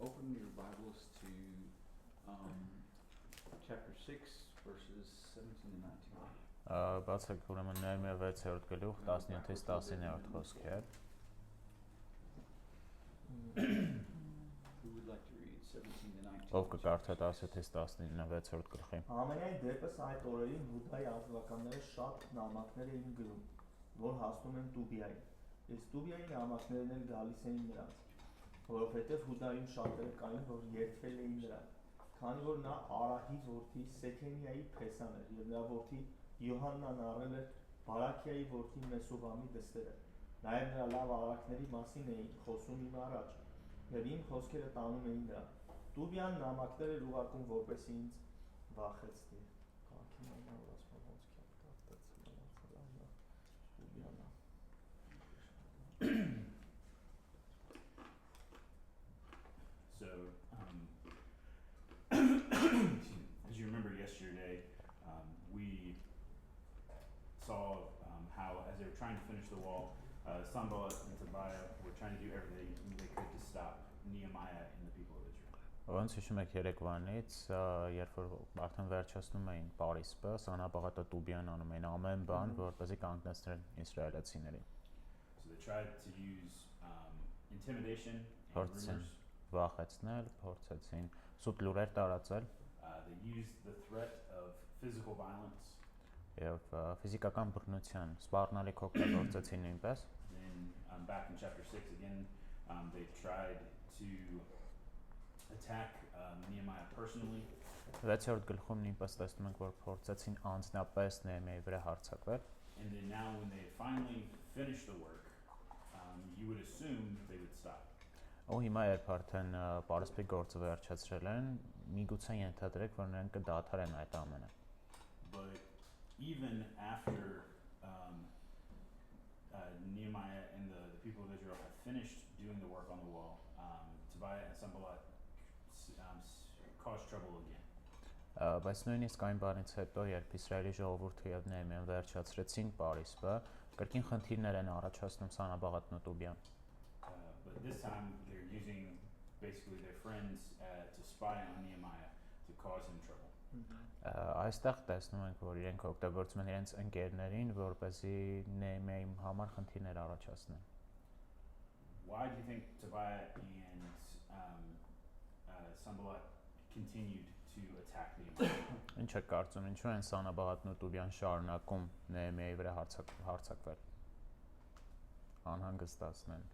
open your Bibles to chapter 6, verses 17 and 19. Բացեք ուրեմն Նեհեմիա 6-րդ գլուխ 17-ից 19-րդ խոսքեր։ Who would like to read 17 and 19? Ով կկարդա 10-ից 19-րդ գլխի։ Ամենայն դեպս այդ օրերին Հուդայի ազգականները շատ նամակներ էին գրում, որ հասնում են Տուբիային։ Իսկ Տուբիայի նամակներն էլ գալիս էին նրանց, որովհետև Հուդայում շատերը կային, որ երդվել էին նրան, քանի որ նա Արահի որդի Սեքենիայի փեսան էր, եւ նրա որդի Յոհաննան առել էր Բարաքիայի որդի Մեսուլամի դստերը։ Նաև նրա լավ արարքների մասին էին խոսում իմ առաջ, եւ իմ խոսքերը տանում էին նրան։ Տուբյան նամակներ էր ուղարկում, որպեսզի ինձ վախեցնի։ So, as you remember yesterday, we saw how, as they were trying to finish the wall, Sanballat and Tobiah were trying to do everything they could to stop Nehemiah and the people of Israel. Ոնց հիշում եք երեկվանից, երբ որ արդեն վերջացնում էին Պարիսպը, Սանաբաղատը Տուբյան անում էին ամեն բան, որպեսզի կանգնեցնեն իսրայելացիներին։ So they tried to use intimidation and rumors. Վախեցնել, փորձեցին սուտ լուրեր տարածել։ They used the threat of physical violence. Եվ ֆիզիկական բռնության սպառնալիք օգտագործեցին նույնպես։ Then back in chapter 6 again, they tried to attack Nehemiah personally. 6-րդ գլխում նույնպես տեսնում ենք, որ փորձեցին անձնապես Նեհեմիայի վրա հարձակվել։ And then now when they finally finished the work, you would assume they would stop. Ու հիմա երբ արդեն Պարիսպի գործը վերջացրել են, միգուցե ենթադրեք, որ նրանք կդադարեն այդ ամենը։ But even after Nehemiah and the people of Israel had finished doing the work on the wall, Tobiah and Sanballat caused trouble again. Բայց նույնիսկ այն բանից հետո, երբ Իսրայելի ժողովուրդը եւ Նեհեմիան վերջացրեցին Պարիսպը, կրկին խնդիրներ են առաջացնում Սանաբաղատն ու Տուբյան։ But this time they're using basically their friends to spy on Nehemiah to cause him trouble. Այստեղ տեսնում ենք, որ իրենք օգտագործում են իրենց ընկերներին, որպեսզի Նեհեմիայի համար խնդիրներ առաջացնեն։ Why do you think Tobiah and Sanballat continued to attack Nehemiah? Ինչ է կարծում, ինչու են Սանաբաղատն ու Տուբյան շարունակում Նեհեմիայի վրա հարձակվել։ Անհանգստացնել։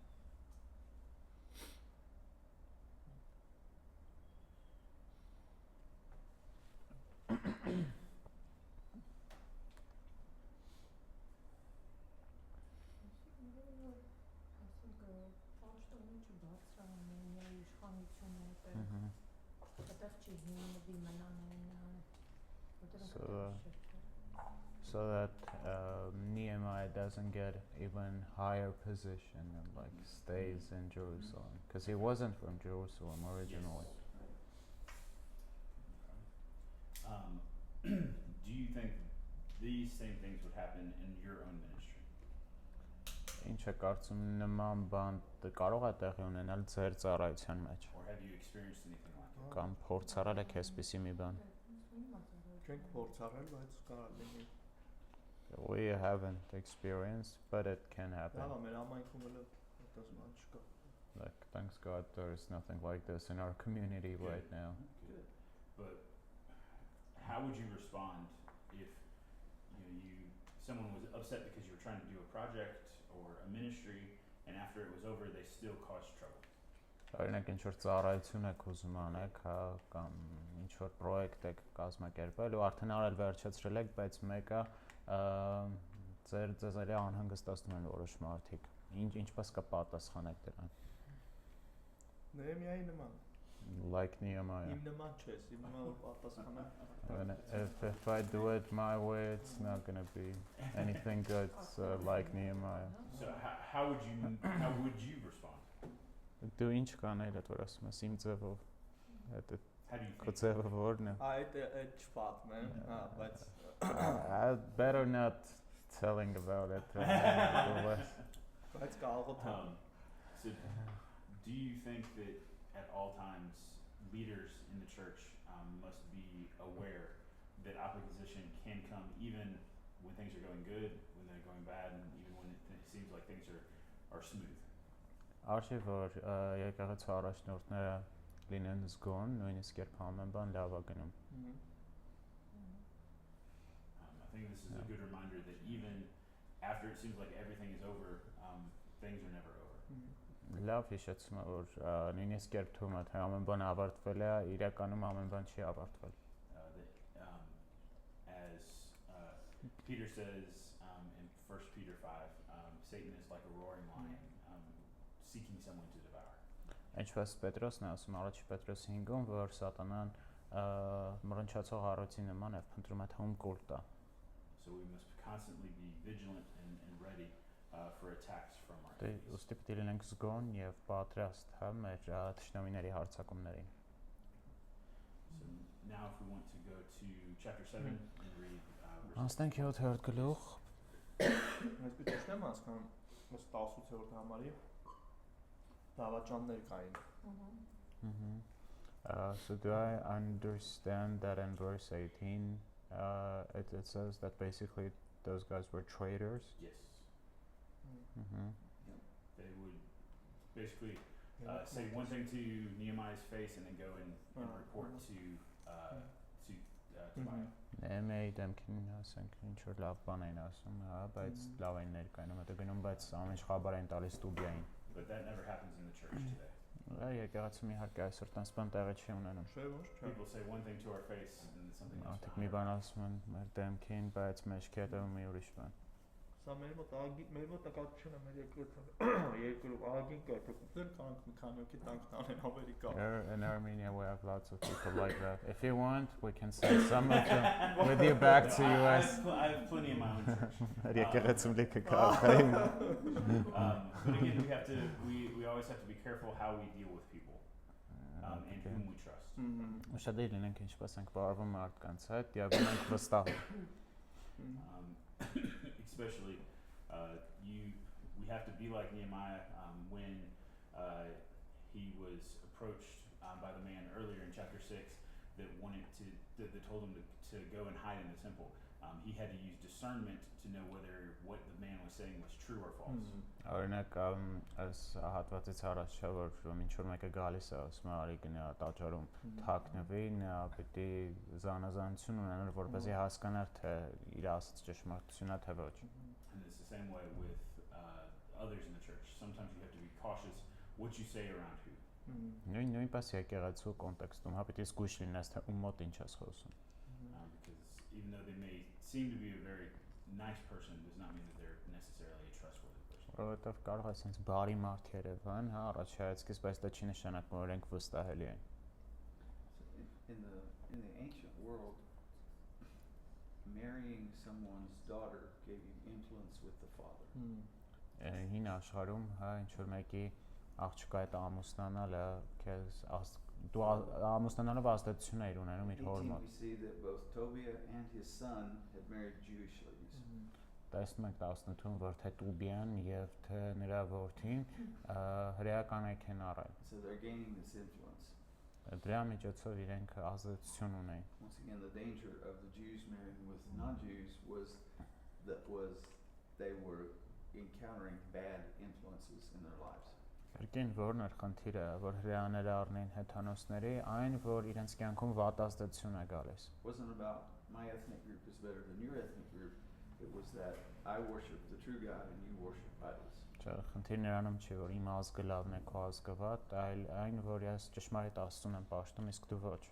So that Nehemiah doesn't get even higher position and like stays in Jerusalem, because he wasn't from Jerusalem originally. Yes. Do you think these same things would happen in your own ministry? Ինչ է կարծում նման բան կարող է տեղի ունենալ ձեր ծառայության մեջ։ Or have you experienced anything like that? Կամ փորձարել եք այսպիսի մի բան։ Չենք փորձարել, բայց կարող լինի։ We haven't experienced, but it can happen. Լավ, մեր ամայնքում էլ այդպես բան չկա։ Like, thanks God, there is nothing like this in our community right now. Good. But how would you respond if someone was upset because you were trying to do a project or a ministry, and after it was over, they still caused trouble? Օրինակ ինչ որ ծառայություն եք ուզում անեք, հա, կամ ինչ որ պրոյեկտ եք կազմակերպել ու արդեն արել վերջացրել եք, բայց մեկը ձեզ էլի անհանգստացնում են որոշ մարդիկ։ Ինչպես կպատասխանեք դրան։ Նեհեմիայի նման։ Like Nehemiah. Իմ նման չես, իմ նման որ պատասխանեմ։ If I do it my way, it's not going to be anything good, so like Nehemiah. So how would you respond? Դու ինչ կանեիր այդ որ ասում ես իմ ձևով։ Այդ How do you քո think? ձևը որն է։ Այդ չպատմեմ, հա, բայց I'd better not telling about it. Բայց կարող եմ։ So do you think that at all times, leaders in the church must be aware that opposition can come even when things are going good, when they're going bad, and even when it seems like things are smooth. Արժի որ եկեղեցու առաջնորդները լինեն զգոն, նույնիսկ երբ ամեն բան լավ է գնում։ I think this is a good reminder that even after it seems like everything is over, things are never over. Լավ հիշեցում է որ նույնիսկ երբ թվում է թե ամեն բան ավարտվել է, իրականում ամեն բան չի ավարտվել։ As Peter says in 1 Peter 5, Satan is like a roaring lion, seeking someone to devour. Ինչպես Պետրոսն է ասում առաջ Պետրոս 5-ում, որ սատանան մռնչացող առոցի նման է, փնտրում է թե ում կուլ տա։ So we must constantly be vigilant and ready for attacks from our Դե enemies. ուստի պետք է լինենք զգոն եւ պատրաստ հա մեր թշնամիների հարձակումներին։ So now if we want to go to chapter 7 and read verses Անցնենք 7-րդ գլուխ։ Ես պիտի ճշտեմ հասկանում, ըստ 18-րդ համարի դավաճաններ կային։ So do I understand that in verse 18 it says that basically those guys were traitors? Yes. Mm-hmm. They would basically say one thing to Nehemiah's face and then go and report to Tobiah. Նեհեմիայի դեմքին ասենք ինչ որ լավ բան էին ասում, հա, բայց լավ էին ներկայանում, հետո գնում, բայց ամեն ինչ խաբար են տալիս Տուբիային։ But that never happens in the church today. Եկեղեցում իհարկե այսօր տես բան տեղի չի ունենում։ Չէ, ոչ, չէ։ People say one thing to our face and then something else. Ահա մի բան ասում են մեր դեմքին, բայց մեջքի հետևում մի ուրիշ բան։ Սա մեր մոտ տակածությունը մեր երկրում ահագին կարգապետեր կանք մի քանի օքի տանք տանեն Ամերիկա։ In Armenia we have lots of people like that. If you want, we can send some of them with you back to US. I have plenty in my own church. Եկեղեցում լիքը քաղաքային։ But again, we always have to be careful how we deal with people and whom we trust. Ուշադիր լինենք ինչպես ենք բարվում մարդկանց հետ, եւ մենք վստահ։ Especially, we have to be like Nehemiah when he was approached by the man earlier in chapter 6 that told him to go and hide in the temple. He had to use discernment to know whether what the man was saying was true or false. Օրինակ այս հատվածից առաջ չէ որ ինչ որ մեկը գալիս է ասում արի գնա տաճարում թաքնվի նա պետք է զանազանություն ունենար որպեսզի հասկանար թե իր ասած ճշմարտությունն է թե ոչ. And it's the same way with others in the church. Sometimes you have to be cautious what you say around who. Նույնպես եկեղեցու կոնտեքստում հա պետք է զգույշ լինես թե ում մոտ ինչ ես խոսում. Because even though they may seem to be a very nice person, does not mean that they're necessarily a trustworthy person. Որովհետև կարող է sense բարի մարդ երևան, հա, առաջայացքից, բայց դա չի նշանակում որ ենք վստահելի են։ In the ancient world, marrying someone's daughter gave you influence with the father. Հին աշխարհում, հա, ինչ որ մեկի աղջկա հետ ամուսնանալը, քեզ դու ամուսնանալով ազդեցություն է ունենում իր հոր մոտ։ We see that both Tobiah and his son had married Jewish ladies. Տեսնում ենք 18-ում, որ թե Տուբիան եւ թե նրա որդին հրեական եք են առել։ So they're gaining this influence. Դրա միջոցով իրենք ազդեցություն ունեն։ Once again, the danger of the Jews marrying with non-Jews was they were encountering bad influences in their lives. Երկին որն էր խնդիրը, որ հրեաները առնեն հեթանոսների, այն որ իրենց կյանքում վատ ազդեցություն է գալիս։ Wasn't about my ethnic group is better than your ethnic group. It was that I worship the true God and you worship idols. Չէ, խնդիրը նրանում չի, որ իմ ազգը լավն է, քո ազգը վատ, այլ այն, որ ես ճշմարիտ Աստծուն եմ պաշտում, իսկ դու ոչ։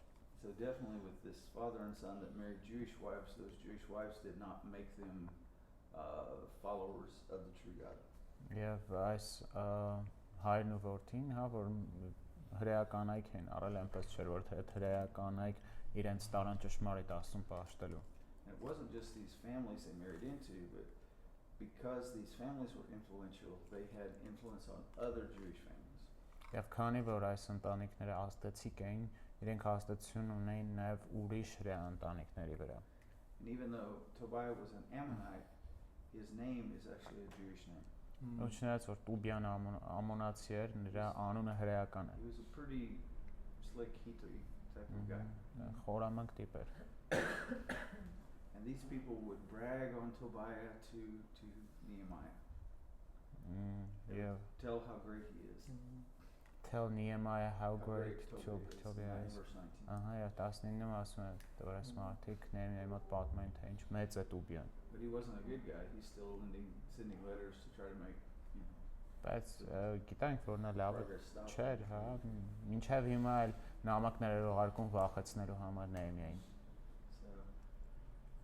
So definitely with this father and son that married Jewish wives, those Jewish wives did not make them followers of the true God. Եվ այս հայրն ու որդին, հա, որ հրեականայք են առել, այնպես չէր, որ թե հրեականայք իրենց տարան ճշմարիտ Աստծուն պաշտելու։ And it wasn't just these families they married into, but because these families were influential, they had influence on other Jewish families. Եվ քանի որ այս ընտանիքները ազդեցիկ էին, իրենք ազդեցություն ունեին նաև ուրիշ հրեա ընտանիքների վրա։ And even though Tobiah was an Ammonite, his name is actually a Jewish name. Ու չնայած որ Տուբյան ամոնացի էր, նրա անունը հրեական է։ He was a pretty slick Hittite type of guy. Խորամանկ տիպ էր։ And these people would brag on Tobiah to Nehemiah. They Yeah. would tell how great he is. Tell Nehemiah how great Tobiah Tobiah is. is. Verse 19. Ահա, եւ 19-ում ասում է, որ այս մարդիկ Նեեմիայի մոտ պատմեն, թե ինչ մեծ է Տուբյան։ But he wasn't a good guy. He's still sending letters to try to make, you know, Բայց գիտենք, որ նա լավ progress stop. չէր, հա, մինչև հիմա էլ նամակներ էր ուղարկում վախեցնելու համար Նեեմիային։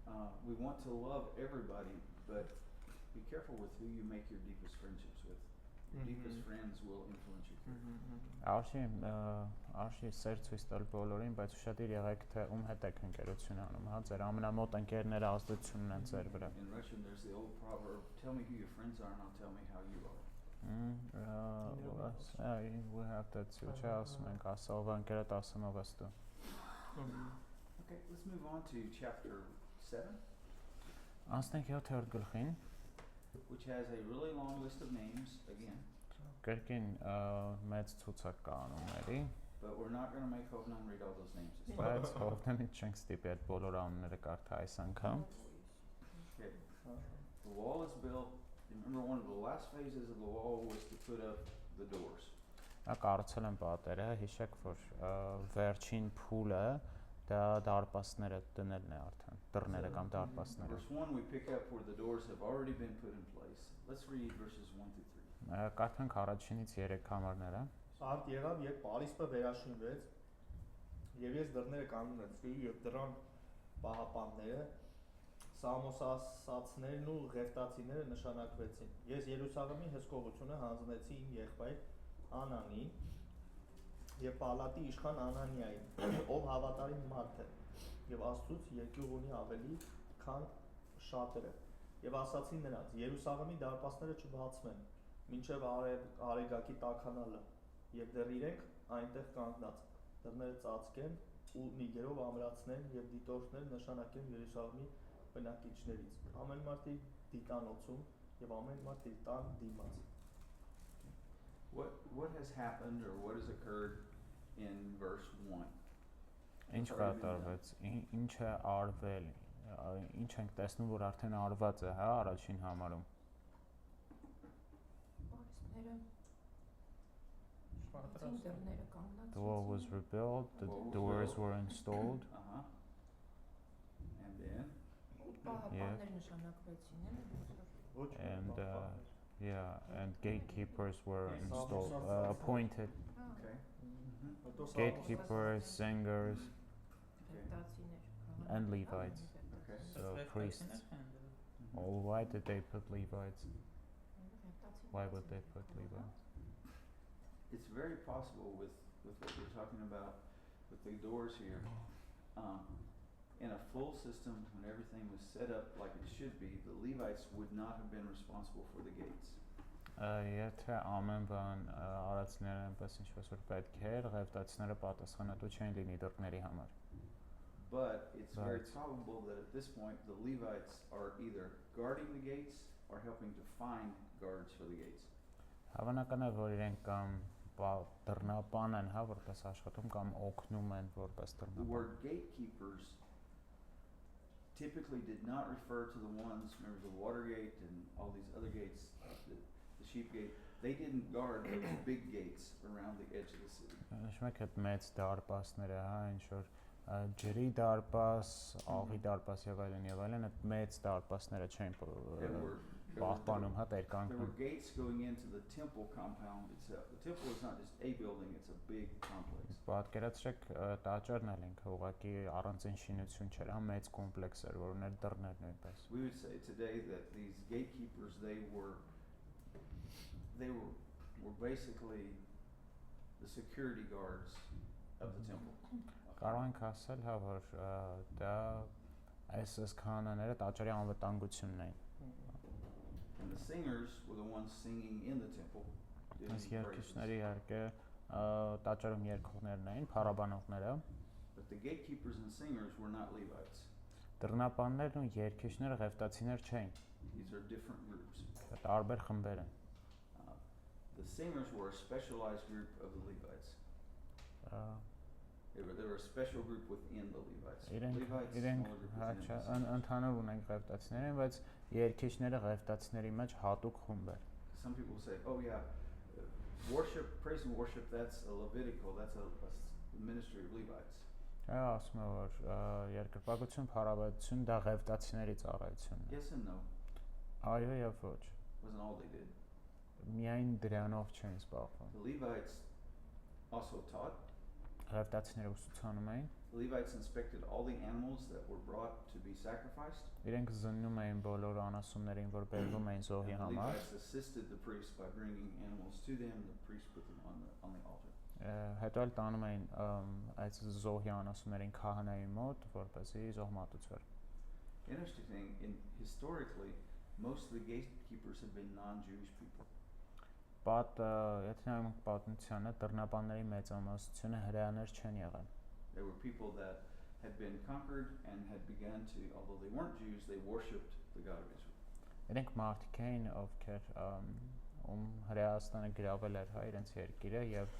So, we want to love everybody, but be careful with who you make your deepest friendships with. Your deepest friends will influence your character. Արշի սեր ցույց տալ բոլորին, բայց ուշադիր եղեք, թե ում հետ եք ընկերություն անում, հա, ձեր ամենամոտ ընկերները ազդեցություն ունեն ձեր վրա։ In Russian, there's the old proverb, tell me who your friends are and I'll tell me how you are. We have that too, չէ, ասում ենք, ասող ընկերդ ասում ով ես դու։ Okay, let's move on to chapter 7, Անցնենք 7-րդ գլխին, which has a really long list of names again, կրկին մեծ ցուցակ կա անունների, but we're not going to make Hovnan read all those names this time. բայց հովտենից չենք ստիպի այդ բոլոր անունները կարդա այս անգամ։ Okay. The wall is built. Remember, one of the last phases of the wall was to put up the doors. Նա կառուցել են պատերը, հիշեք, որ վերջին փուլը դա դարպասները դնելն է արդեն, դռները կամ դարպասները։ Verse 1, we pick up where the doors have already been put in place. Let's read verses 1 through 3. Կարդանք առաջինից 3 համարները։ Արդ եղավ, երբ Պարիսպը վերաշինվեց, եւ ես դռները կանգնեցի եւ դրան պահապանները, Սամոսասացներն ու Ղևտացիները նշանակվեցին։ Ես Երուսաղեմի հսկողությունը հանձնեցի իմ եղբայր Անանին եւ Պալատի իշխան Անանիային, ով հավատարիմ մարդ է եւ Աստծուց երկյուղ ունի ավելի քան շատերը։ Եվ ասացի նրանց. Երուսաղեմի դարպասները չբացվեն, մինչև արեգակի տաքանալը, եւ դեռ իրենք այնտեղ կանգնած, դռները ծածկեն ու նիգերով ամրացնեն եւ դիտորդներ նշանակեն Երուսաղեմի բնակիչներից։ Ամեն մարդի դիտանոցում եւ ամեն մարդի տան դիմաց։ What has happened or what has occurred in verse 1? Ինչ կատարվեց, ինչ է արվել, ինչ ենք տեսնում, որ արդեն արված է, հա, առաջին համարում։ The wall was rebuilt, the doors were installed. And then And gatekeepers were installed, appointed. okay. Gatekeepers, singers, Okay. and Levites. Okay. So priests. Oh, why did they put Levites? Why would they put Levites? It's very possible with what we're talking about with the doors here. In a full system, when everything was set up like it should be, the Levites would not have been responsible for the gates. Եթե ամեն բան արածները այնպես ինչպես որ պետք էր, ղևտացիները պատասխանատու չեն լինի դռների համար։ But it's very Right. probable that at this point the Levites are either guarding the gates or helping to find guards for the gates. Հավանական է, որ իրենք կամ դռնապան են, հա, որպես աշխատում կամ օգնում են որպես The դռնապան։ word gatekeepers typically did not refer to the ones, remember the water gate and all these other gates, the sheep gate, they didn't guard those big gates around the edge of the city. Նշում եք այդ մեծ դարպասները, հա, ինչ որ ջրի դարպաս, աղի դարպաս եւ այլն, այդ մեծ դարպասները չեն պահպանում, հա, There were կանգնում։ gates going into the temple compound itself. The temple is not just a building, it's a big complex. Պատկերացրեք տաճարն էլ ինքը ուղղակի առանցին շինություն չէր, հա, մեծ կոմպլեքս էր, որ ուներ դռներ նույնպես։ We would say today that these gatekeepers, they were basically the security guards of the temple. Կարող ենք ասել, հա, որ դա այս քահանաները տաճարի անվտանգությունն էին։ And the singers were the ones singing in the temple. doing Այս praises. երգիչները իհարկե տաճարում երգողներն էին, փառաբանողները։ But the gatekeepers and singers were not Levites. Դռնապաններն ու երգիչները ղևտացիներ չէին։ These are different groups. Տարբեր խմբեր են։ the singers were a specialized group of the Levites. They were a special group within the Levites. Levites, smaller group within the singers. Ընդհանուր ունենք ղևտացիներին, բայց երգիչները ղևտացիների մեջ հատուկ խումբ էր։ Some people say, oh yeah, worship, praise and worship, that's a Levitical, that's a ministry of Levites. Ասում եմ, որ երկրպագություն, փառաբանություն դա ղևտացիների ծառայությունն է։ Yes and no. Այո եւ ոչ։ Wasn't all they did. Միայն դրանով չեն զբաղվում։ The Levites also taught. Ղևտացիները ուսուցանում էին։ The Levites inspected all the animals that were brought to be sacrificed. Իրենք զննում էին բոլոր անասուններին, որ բերվում էին զոհի And the համար։ Levites assisted the priests by bringing animals to them. The priest put them on the altar. Հետո էլ տանում էին այդ զոհի անասուններին քահանայի մոտ, որպեսզի զոհմատուցվեր։ Interesting thing, historically, most of the gatekeepers have been non-Jewish people. Եթե նայում ենք պատմությանը, դռնապանների մեծամասնությունը հրեաներ չեն եղել։ There were people that had been conquered and had begun to, although they weren't Jews, they worshipped the God of Israel. Իրենք մարդիկ էին, ովքեր Հրեաստանը գրավել էր իրենց երկիրը եւ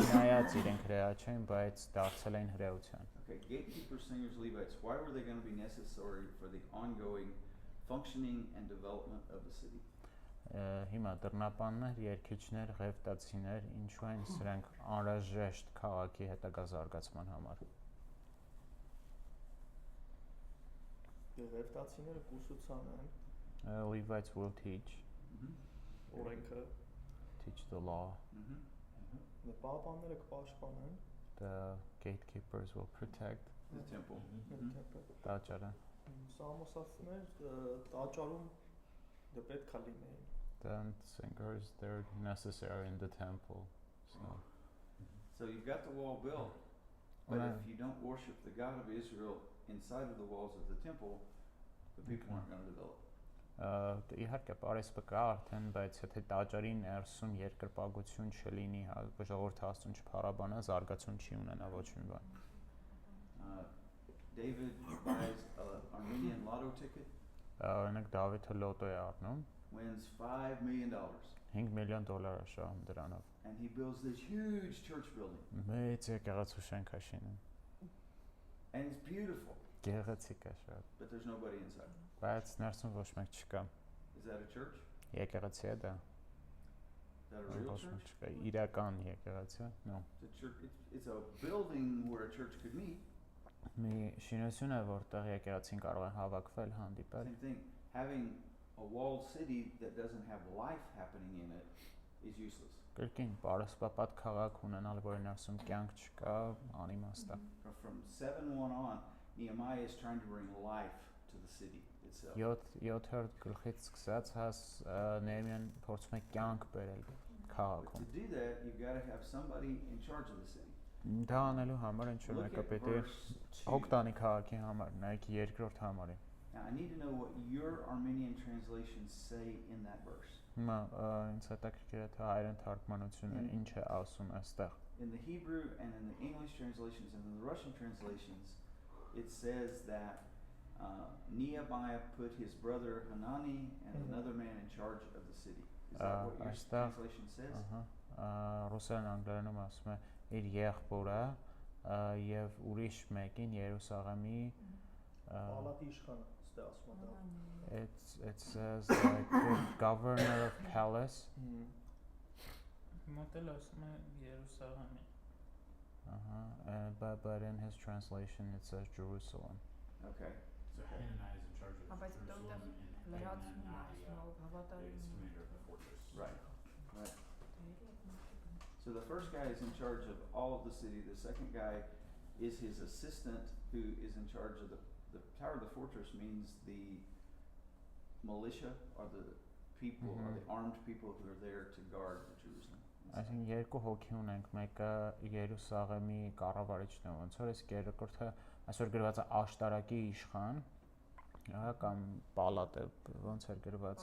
չնայած իրենք հրեա չեն, բայց դարձել էին հրեության։ Okay, gatekeepers, singers, Levites, why were they going to be necessary for the ongoing functioning and development of the city? Հիմա դռնապաններ, երգիչներ, ղևտացիներ, ինչու են սրանք անհրաժեշտ քաղաքի հետագա զարգացման համար։ Ղևտացիները կուսուցան են։ Levites will teach. Օրենքը Teach the law. Պահապանները կպաշտպանեն The gatekeepers will protect. The temple. Տաճարը։ Սամոսացներ տաճարում դա պետք է լինեին։ Then singers, they're necessary in the temple. So you've got the wall built, but if you don't worship the God of Israel inside of the walls of the temple, the people aren't going to develop. Իհարկե պարիսպը կա արդեն, բայց եթե տաճարի ներսում երկրպագություն չլինի, ժողովուրդը Աստծուն չփառաբանա, զարգացում չի ունենա ոչ մի բան։ David buys an Armenian lotto ticket. Օրինակ Դավիթը լոտո է առնում, wins $5 million. $5 million է շահում դրանով։ And he builds this huge church building. Մեծ եկեղեցու շենք է շինում։ And it's beautiful. Գեղեցիկ է շատ։ But there's nobody inside. Բայց ներսում ոչ մեկ չկա։ Is that a church? Եկեղեցի է դա։ Is that a real church? Չկա, իրական եկեղեցի, no։ It's a building where a church could meet. Մի շինություն է, որտեղ եկեղեցին կարող է հավաքվել, հանդիպել։ Same thing. Having a walled city that doesn't have life happening in it is useless. Կրկին պարսպապատ քաղաք ունենալ, որի ներսում կյանք չկա, անիմաստ է։ From 7:1 on, Nehemiah is trying to bring life to the city itself. 7-րդ գլխից սկսած հաս Նեհեմիան փորձում է կյանք բերել քաղաքում։ To do that, you've got to have somebody in charge of the city. Դա անելու համար ինչ-որ մեկը պետք է օգտանի քաղաքի համար, նայեք երկրորդ համարի։ Now I need to know what your Armenian translations say in that verse. Հիմա ինձ հետաքրքիր է թե հայերեն թարգմանությունը ինչ է ասում այստեղ։ In the Hebrew and in the English translations and in the Russian translations, it says that Nehemiah put his brother Hanani and another man in charge of the city. Is that what your translation says? Ռուսերեն անգլերենում ասում է իր եղբորը եւ ուրիշ մեկին Երուսաղեմի Պալատի իշխանը, ստե ասում է դա։ It says like the governor of palace. Մոտել ասում է Երուսաղեմի։ But in his translation it says Jerusalem. Okay. So Hananiah is in charge of Բայց Jerusalem and Hananiah is commander of the fortress. Right. Right. So the first guy is in charge of all of the city. The second guy is his assistant who is in charge of the tower of the fortress means the militia or the people or the armed people who are there to guard the Jerusalem. Այսինքն երկու հոգի ունենք, մեկը Երուսաղեմի կառավարիչն է, ոնց որ իսկ երկրորդը այսօր գրված է աշտարակի իշխան, կամ պալատ է, ոնց էր գրված,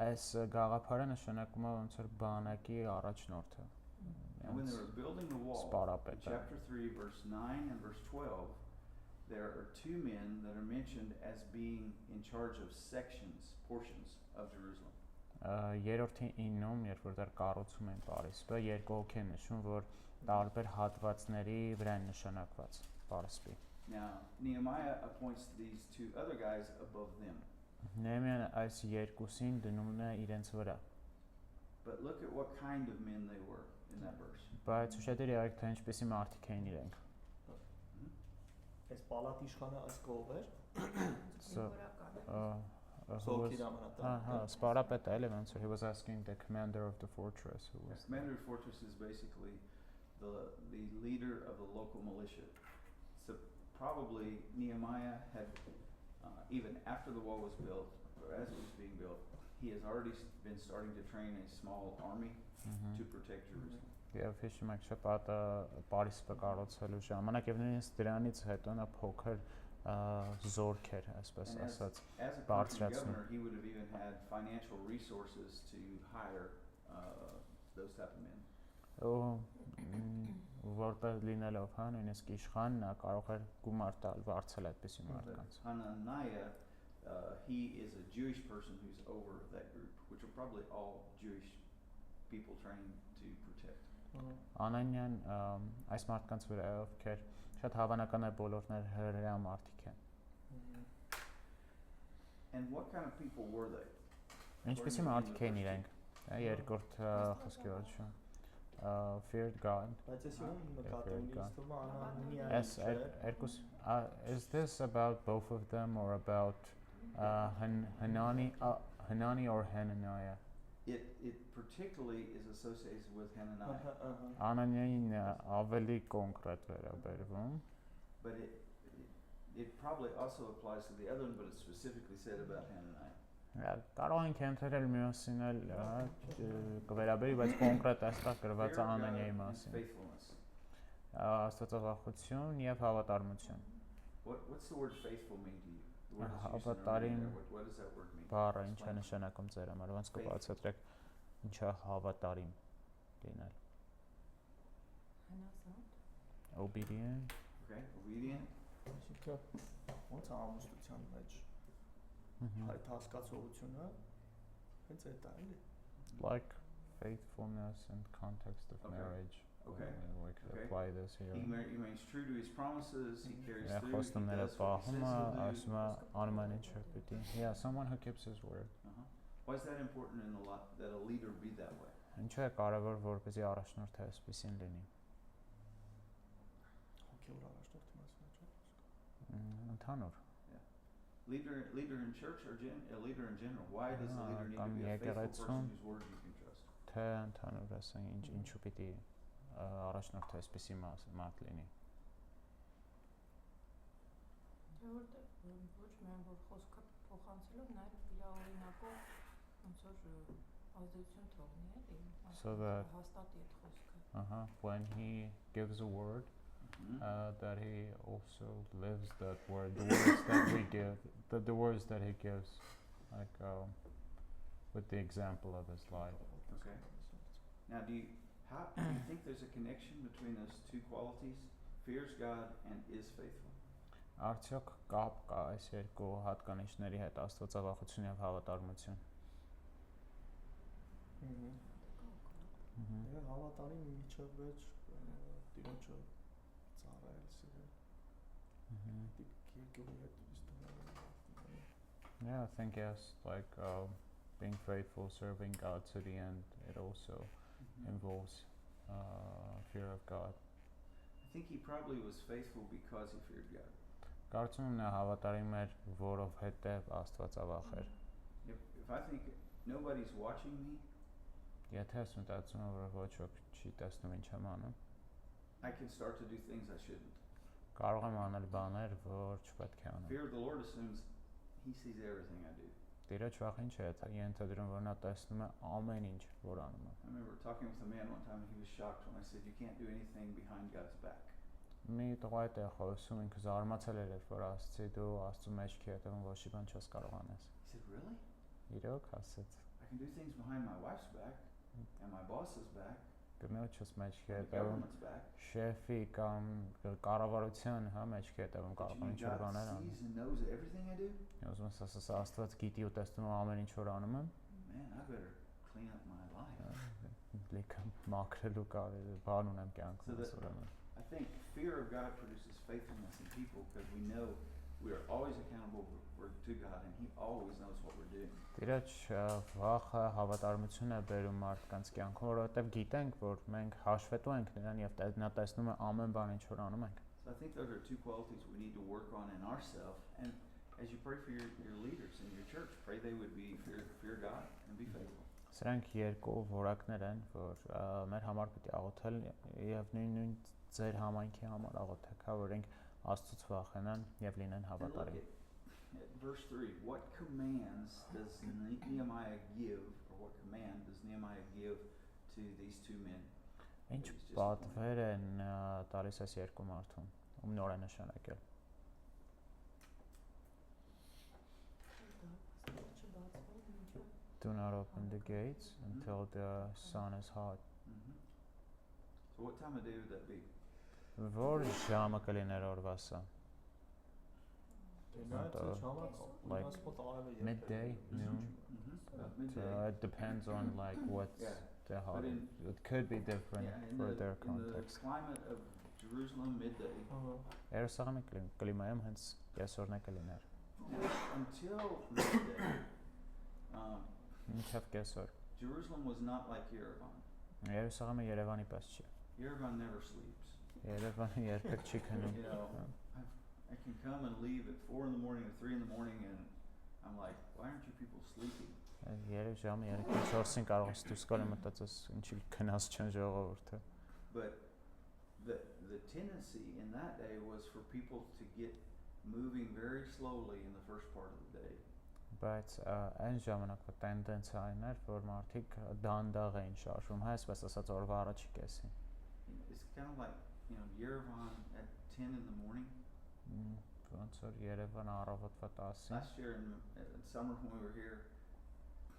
այս գաղափարը նշանակում է ոնց որ բանակի առաջնորդը։ And when they were building the wall, in chapter 3, verse 9 and verse 12, there are two men that are mentioned as being in charge of sections, portions of Jerusalem. երրորդի 9-ում, երբ որ դեռ կառուցում են պարիսպը, երկու հոգի են նշում, որ տարբեր հատվածների վրա են նշանակված պարիսպի։ Now, Nehemiah appoints these two other guys above them. Նեհեմիան այս երկուսին դնում է իրենց վրա։ But look at what kind of men they were in that verse. Բայց ուշադիր եղեք, թե ինչպիսի մարդիկ էին իրենք։ Այս պալատ իշխանը այս կողմ էր։ Սորքի ժամանակ։ Սպարապետը էլի ոնց որ he was asking the commander of the fortress who was Commander of the fortress is basically the leader of the local militia. So probably Nehemiah had, even after the wall was built, or as it was being built, he has already been starting to train a small army to protect Jerusalem. Եվ հիշում եք շփատը պարիսպը կառուցելու ժամանակ եւ նույնիսկ դրանից հետո նա փոքր զորք էր, այսպես ասած, As a country governor, he would have even had financial resources to hire those type of men. Որպես լինելով հա նույնիսկ իշխան նա կարող էր գումար տալ վարձել այդպիսի մարդկանց։ Hananiah, he is a Jewish person who's over that group, which are probably all Jewish people trained to protect. Անանյան այս մարդկանց վրա ովքեր շատ հավանական է բոլորն հրեա մարդիկ են։ And what kind of people were they? Ինչպիսի մարդիկ էին իրենք։ Երկրորդ խոսքի վերջում feared God. Բայց ես ում նկատում եմ թվում Անանիա։ Is this about both of them or about Hanani or Hananiah? It particularly is associated with Hananiah. Անանիային ավելի կոնկրետ վերաբերվում։ But it probably also applies to the other one, but it specifically said about Hananiah. Կարող ենք ընտրել մյուսին էլ կվերաբերի, բայց կոնկրետ այստեղ գրված է Անանիայի մասին։ Աստվածավախություն եւ հավատարմություն։ What's the word faithful mean to you? Հավատարիմ What does that word mean? բառը ինչ է նշանակում ձեր համար, ոնց կբացատրեք ինչ է հավատարիմ լինել։ Obedient. Okay, obedient. Այսինքն ոնց է ամուսնության մեջ այդ հասկացողությունը հենց այդ է էլի։ Like faithfulness in context of Okay. marriage. Okay. We could Okay. apply this here. He remains true to his promises. He carries through. He Խոստումները does what he says պահում է, he'll ասում է անում են ինչը պետք է։ Yeah, someone who keeps his word. do. Why is that important in that a leader be that way? Ինչու է կարևոր որպեսզի առաջնորդը այսպեսին լինի։ Հոգևոր առաջնորդի մասին է չէ՞։ Ընդհանուր։ Leader in church or a leader in general? Why does the leader need to Կամ be a faithful person եկեղեցում, whose word you can trust? Թե ընդհանուր ասենք ինչու պիտի առաջնորդը այսպեսի մարդ լինի։ Դե որտեղ ոչ միայն որ խոսքը փոխանցելով, նաև իր օրինակով ոնց որ ազդեցություն թողնի, էլի։ So that հաստատի այդ խոսքը։ When he gives a word, that he also lives that word, the words that we give, the words that he gives, like with the example of his life. Okay. Now, do you think there's a connection between those two qualities? Fears God and is faithful. Արդյոք կապ կա այս երկու հատկանիշների հետ, աստվածավախություն եւ հավատարմություն։ Դե հավատարիմ միջև մեջ Տիրոջը ծառայել սիրել։ Երկու հետ Yeah, I think yes, like being faithful, serving God to the end, it also involves fear of God. I think he probably was faithful because he feared God. Կարծում եմ նա հավատարիմ էր, որովհետև Աստվածավախ էր։ If I think nobody's watching me, Եթե ես մտածում եմ, որ ոչ ոք չի տեսնում ինչ եմ անում, I can start to do things I shouldn't. կարող եմ անել բաներ, որ չպետք է անեմ։ Fear of the Lord assumes he sees everything I do. Տիրոջ վախը ինչ է, ենթադրում որ նա տեսնում է ամեն ինչ, որ անում եմ։ I remember talking with a man one time and he was shocked when I said you can't do anything behind God's back. Մի տղայ է խոսում, ինքը զարմացել էր, որ ասացի դու Աստծո մեջքի հետևում ոչ մի բան չես կարող անես։ He said, really? Իրոք ասաց։ I can do things behind my wife's back and my boss's back Գնոջս մեջքի and the հետևում, government's back. շեֆի կամ կառավարության հա մեջքի հետևում But կարող you եմ mean ինչ-որ բաներ God անել։ sees and knows everything I do? Ուզում ես ասես Աստված գիտի ու տեսնում ամեն ինչ որ անում եմ։ man, I better clean up my life. Լիքը մաքրելու բան ունեմ So կյանքում that ուրեմն։ I think fear of God produces faithfulness in people because we know we are always accountable to God and He always knows what we're doing. Տիրոջ վախը հավատարմություն է բերում մարդկանց կյանքում, որովհետև գիտենք, որ մենք հաշվետու ենք նրան եւ նա տեսնում է ամեն բան ինչ որ անում ենք։ So I think those are two qualities we need to work on in ourselves. And as you pray for your leaders in your church, pray they would be fear God and be faithful. Սրանք երկու որակներ են, որ մեր համար պետք է աղոթել եւ նույն ձեր համայնքի համար աղոթեք, հա, որ ենք Աստծուց վախենան եւ լինեն And look հավատարիմ։ at verse 3. What commands does Nehemiah give, or what command does Nehemiah give to these two men? Ինչ պատվեր են տալիս այս երկու մարդուն, ում նոր է նշանակել։ Do not open the gates until the sun is hot. So what time of day would that be? Որ ժամը կլիներ օրվա սա։ Like midday, noon. About midday. It depends on like what's Yeah. the But holiday. It could be different in for their the context. climate of Jerusalem midday. Երուսաղեմի կլիմայում հենց կեսօրն է կլիներ։ Until midday, Մինչև կեսօր։ Jerusalem was not like Yerevan. Երուսաղեմը Երևանի պես չի։ Yerevan never sleeps. Երևանը երբեք չի քնում։ You know, I can come and leave at 4 in the morning or 3 in the morning, and I'm like, why aren't you people sleeping? Երեք ժամը 3-4-ին կարող ես դուրս գալ մտածես ինչի քնած չեն ժողովուրդը։ But the tendency in that day was for people to get moving very slowly in the first part of the day. Բայց այն ժամանակվա տենդենսը այն էր, որ մարդիկ դանդաղ էին շարժվում, այսպես ասած օրվա առաջի կեսին։ It's kind of like, you know, Yerevan at 10 in the morning. Ոնց որ Երևան առավոտվա 10-ին։ Last year in summer when we were here,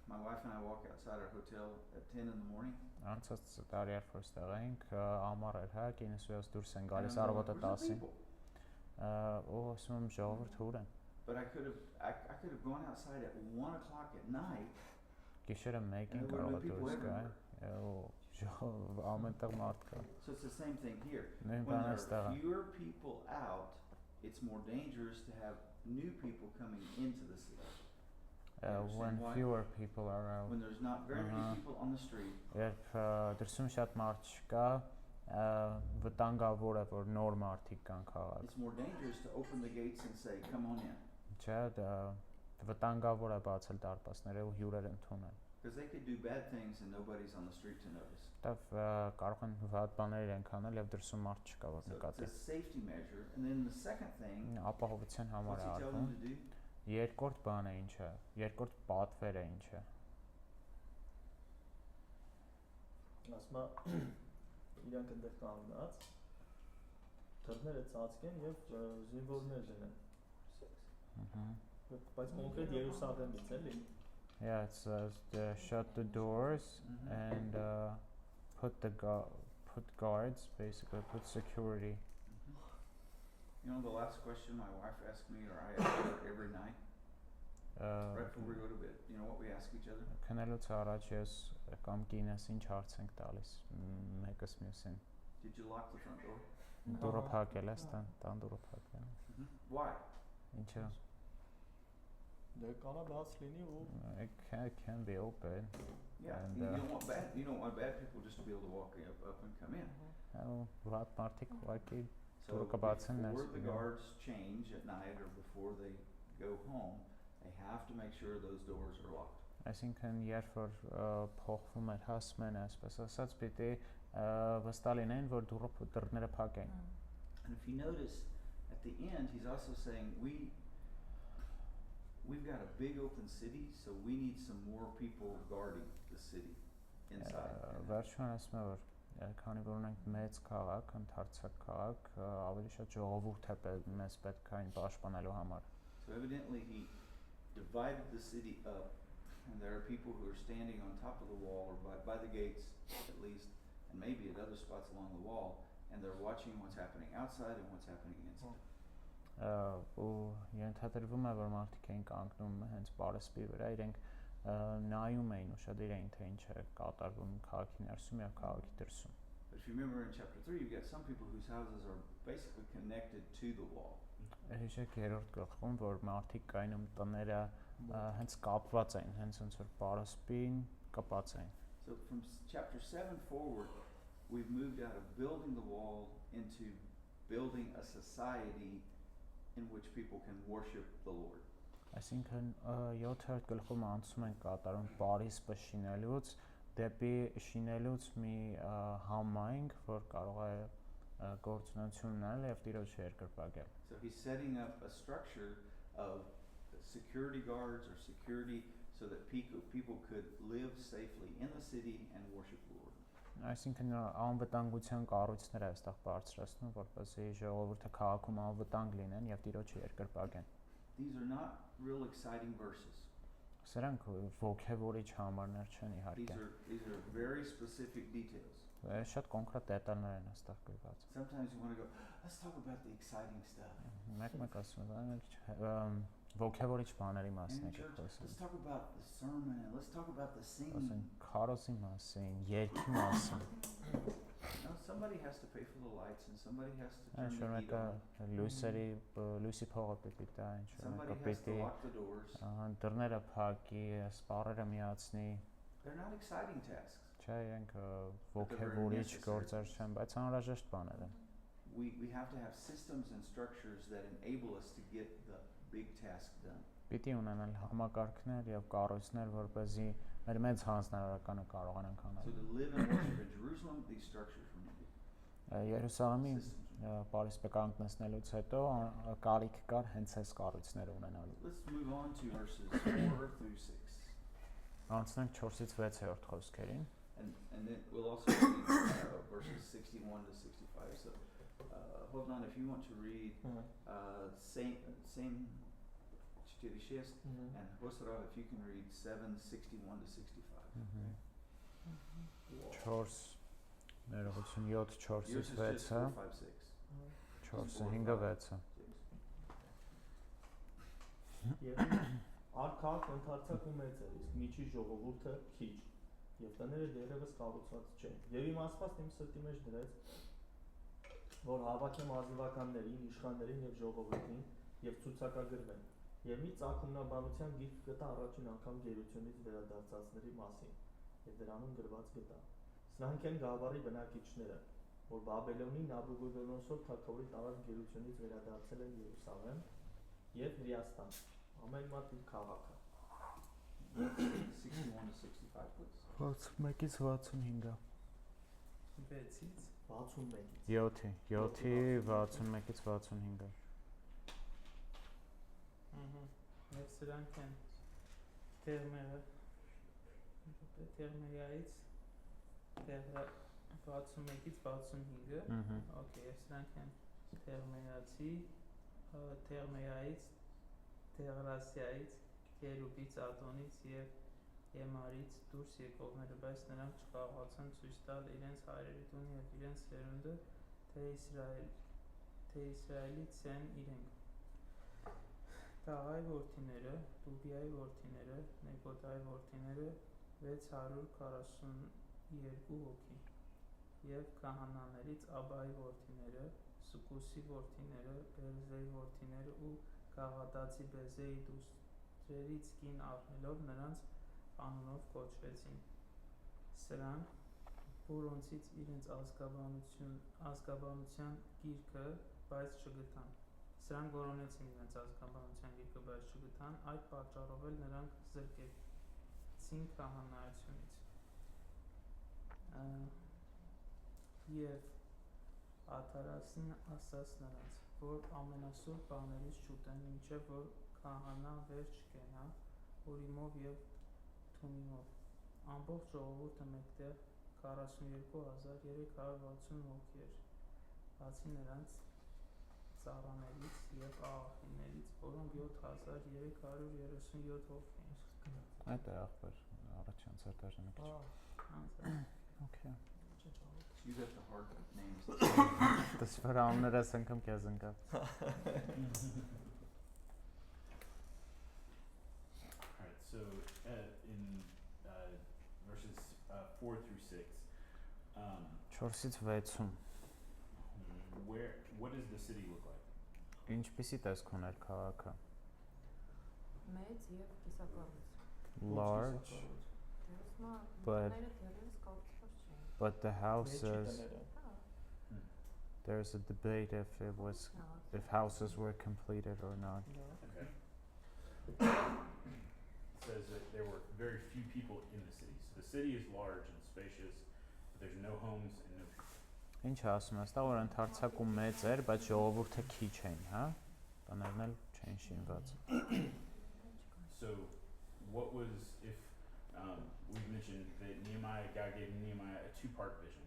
my wife and I walk outside our hotel at 10 in the morning. Անցած տարի երբ որ ստեղ էինք, ամառ էր, հա, կինսույաս դուրս են գալիս And I'm առավոտը going, "Where's the 10-ին։ people?" Ու ասում եմ ժողովուրդ ուր են։ But I could have gone outside at 1 o'clock at night. Գիշերը 1-ին And there կարող would է be people դուրս գա, everywhere. ու ամենտեղ մարդ կա։ So it's the same thing here. Նույն When բանը there այստեղ are է։ fewer people out, it's more dangerous to have new people coming into the city. When why? fewer people are out, When there's not very many people on the street, երբ դրսում շատ մարդ չկա, վտանգավոր է որ նոր մարդիկ կան քաղաք։ it's more dangerous to open the gates and say, "Come on in," Չէ, վտանգավոր է բացել դարպասները ու հյուրեր ընդունել։ because they could do bad things and nobody's on the street to notice. Դեռ կարող են վատ բաներ իրենք անել եւ դրսում մարդ չկա որ So նկատի։ it's a safety measure. And then the second thing, Ապահովության համար what's է he tell արվում։ them to do? Երկրորդ բանը ինչ է։ Երկրորդ պատվերը ինչ է։ Ասում է իրանք այնտեղ կանգնած դռները ծածկեն եւ զինվորներ դնեն։ Բայց կոնկրետ Երուսաղեմից էլի։ Yeah, it says shut the doors and put guards, basically put security. You know, the last question my wife asked me, or I ask her every night, right before we go to bed. You know what we ask each other? Քնելուց առաջ ես կամ կինս ինչ հարց ենք տալիս մեկս մյուսին։ Did you lock the front door? Դուրը փակել ես տան դուրը փակել։ Why? Ինչը Դե կանա բաց լինի ու it can be open. Yeah, And, you don't want bad people just to be able to walk up and come in. Վատ մարդիկ ուղղակի So Դուրը կբացեն before ներս, the yeah. guards change at night or before they go home, they have to make sure those doors are locked. Այսինքն երբ որ փոխվում էր հասմեն, այսպես ասած, պիտի վստահ լինեն, որ դռները փակ են։ And if you notice, at the end, he's also saying we've got a big open city, so we need some more people guarding the city inside. Վերջում ասում է որ քանի որ ունենք մեծ քաղաք, ընդարձակ քաղաք, ավելի շատ ժողովուրդ է մեզ պետք է այն պաշտպանելու համար։ So evidently he divided the city up, and there are people who are standing on top of the wall or by the gates at least, and maybe at other spots along the wall, and they're watching what's happening outside and what's happening inside. Ու ենթադրվում է որ մարդիկ էին կանգնում հենց պարսպի վրա, իրենք նայում էին ուշադիր էին թե ինչ է կատարվում քաղաքի ներսում եւ քաղաքի դրսում։ But if you remember in chapter 3, you've got some people whose houses are basically connected to the wall. Հիշեք երրորդ գլխում, որ մարդիկ կային ում տները հենց կապված էին, հենց ոնց որ պարսպին կապած էին։ So from chapter 7 forward, we've moved out of building the wall into building a society in which people can worship the Lord. Այսինքն 7-րդ գլխում անցում են կատարում պարիսպը շինելուց դեպի շինելուց մի համայնք, որ կարող է գործունեություն ունենալ եւ Տիրոջ երկրպագել։ So he's setting up a structure of security guards or security so that people could live safely in the city and worship the Lord. Այսինքն անվտանգության կառույցները այստեղ բարձրացնում, որպեսզի ժողովուրդը քաղաքում անվտանգ լինեն եւ Տիրոջը երկրպագեն։ These are not real exciting verses. Սրանք ոգևորիչ համարներ չեն իհարկե։ These are very specific details. Շատ կոնկրետ դետալներ են այստեղ գրված։ Sometimes you want to go, let's talk about the exciting stuff. Մեկ ասում եմ, ոգևորիչ բաների And մասին in եք church, խոսում։ let's talk about the sermon and let's talk about the singing. Ասեն քարոզի մասին, երգի մասին։ No, somebody has to pay for the lights and somebody has to turn Ինչ the որ heat մեկը on. լույսի փողը պիտի տա, ինչ որ Somebody մեկը has to պիտի lock the doors. դռները փակի, սպառերը միացնի։ They're not exciting tasks. Չէ, իրենք ոգևորիչ գործեր չեն, բայց անհրաժեշտ բաներ են։ We have to have systems and structures that enable us to get the big task done. Պիտի ունենալ համակարգներ եւ կառույցներ, որպեսզի մեր մեծ հանձնարարականը կարողանանք So անել։ to live and worship in Jerusalem, these structures were needed. Երուսաղեմի Systems. պարիսպը կանգնեցնելուց հետո կարիք կար հենց այս կառույցները ունենալու։ Let's move on to verses 4 through 6. Անցնենք 4-ից 6-րդ խոսքերին։ And then we'll also read verses 61 to 65. So hold on, if you want to read same 46 and Hosra, if you can read 7:61 to 65. 4 ներողություն 7 4-ից Yours is just 6-ը 4, 5, 6. 4-ը 5-ը 6-ը Եվ արքակ ընդարձակ ու մեծ էր, իսկ միջի ժողովուրդը քիչ, եւ տները դերևս կառուցված չեն։ Եվ իմաստված իմ սրտի մեջ դրեց, որ հավաքեմ ազնվականներին, իշխաններին եւ ժողովրդին եւ ցուցակագրվեն։ Եվ մի ցակումնաբանության գիրք գտա առաջին անգամ գերությունից վերադարձածների մասին, եւ դրանում գրված գտա. Սրանք են գավառի բնակիչները, որ Բաբելոնի Նաբուգոդոնոսոր թագավորի տարած գերությունից վերադարձել են Երուսաղեմ եւ Հրեաստան, ամեն մատ իր քաղաքը։ 61 to 65, please. 61-ից 65-ը 6-ից 61-ից 7-ի 61-ից 65-ը Եվ սրանք են տերմերը տերմերից 61-ից 65-ը Okay, եւ սրանք են տերմերացի տերմերից տերրասիայից Կերուբից Ադոնից եւ Եմարից դուրս եկողները, բայց նրանք չկարողացան ցույց տալ իրենց հայրերի տունը եւ իրենց սերունդը, թե Իսրայելից են իրենք։ Տաղայի որդիները, Տուբիայի որդիները, Նեկոդայի որդիները 642 հոգի եւ քահանաներից Աբայի որդիները, Սուկուսի որդիները, Բերզեի որդիները ու Գաղադացի Բեզեի դուստրերից կին առնելով նրանց անունով կոչվեցին։ Սրանք, որոնցից իրենց ազգաբանության գիրքը, բայց չգտան։ Սրանք որոնեցին իրենց ազգաբանության գիրքը, բայց չգտան, այդ պատճառով էլ նրանք զրկեցին քահանայությունից։ Եվ Աթարասին ասաց նրանց, որ ամենասուրբ բաներից չուտեն, մինչև որ քահանա վերջ կենա Ուրիմով եւ Թումիմով։ Ամբողջ ժողովուրդը մեկտեղ 42360 հոգի էր, բացի նրանց ծառաներից եւ աղախիններից, որոնք 7337 հոգի էին։ Այդ է ախպեր առաջին ծրտաժը մի քիչ Okay You got the hard names. Դժվար անունները ասենքամ քեզ ընկավ Alright, so in 4 through 6. 4-ից 6-ում What does the city look like? ինչպիսի տեսք ուներ քաղաքը? Մեծ եւ կիսակառույց։ Large, Դերուսմա But- տները դեռևս կառուցված չեն։ but the houses, Հա, there's a debate if houses were completed or not. Okay. It says that there were very few people in the city. So the city is large and spacious, but there's no homes and no people. Ինչ ասում ես, դա որ ընդարձակում մեծ էր, բայց ժողովուրդը քիչ էին, հա? Տներն էլ չէին շինված։ So what was, if we've mentioned that God gave Nehemiah a two-part vision,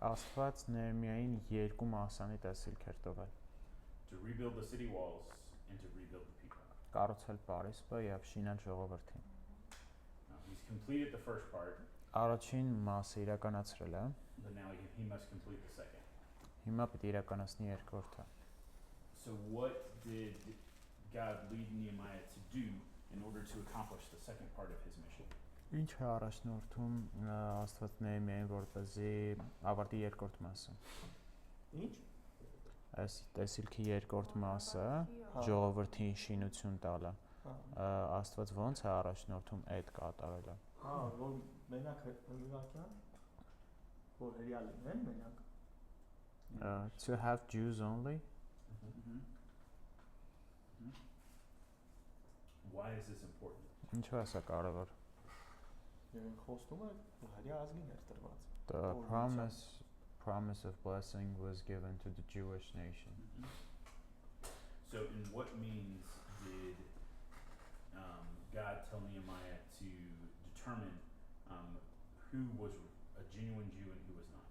Աստված Նեհեմիային երկու մասանի տեսիլք էր տվել. to rebuild the city walls and to rebuild the people. Կառուցել Պարիսպը եւ շինել ժողովրդին։ He's completed the first part, Առաջին մասը իրականացրել է, but now he must complete the second. հիմա պետք է իրականացնի երկրորդը։ So what did God lead Nehemiah to do in order to accomplish the second part of his mission? Ինչ է առաջնորդում Աստված Նեհեմիային, որպեսզի ավարտի երկրորդ մասը։ Ինչ? Այս տեսիլքի երկրորդ մասը Հա։ ժողովրդին շինություն տալը։ Հա, Աստված ո՞նց է առաջնորդում այդ կատարելը։ հա, որ մենակ հրվիրակյան, որ հրյալ լինեն մենակ։ To have Jews only? Mhm. Why is this important? Ինչու է սա կարևոր։ Եվ են խոստում է, որ հրյա ազգին էր տրված։ The Or promise of blessing was given to the Jewish nation. So in what means did God tell Nehemiah to determine who was a genuine Jew and who was not?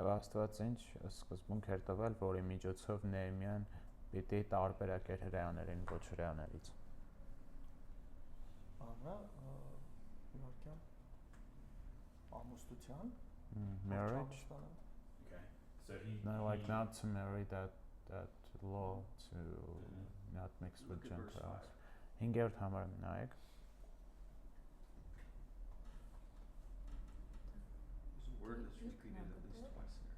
Եվ Աստված ինչ սկզբունք էր տվել, որի միջոցով Նեհեմիան պիտի տարբերակեր հրեաներին ոչ հրեաներից։ Անա հրվիրակյան ամուսնության Marriage? Okay. So he No, like not to marry that law to not mix with Look at verse Gentiles. 5. 5-րդ համարը նայեք։ There's a word that's repeated at least twice there.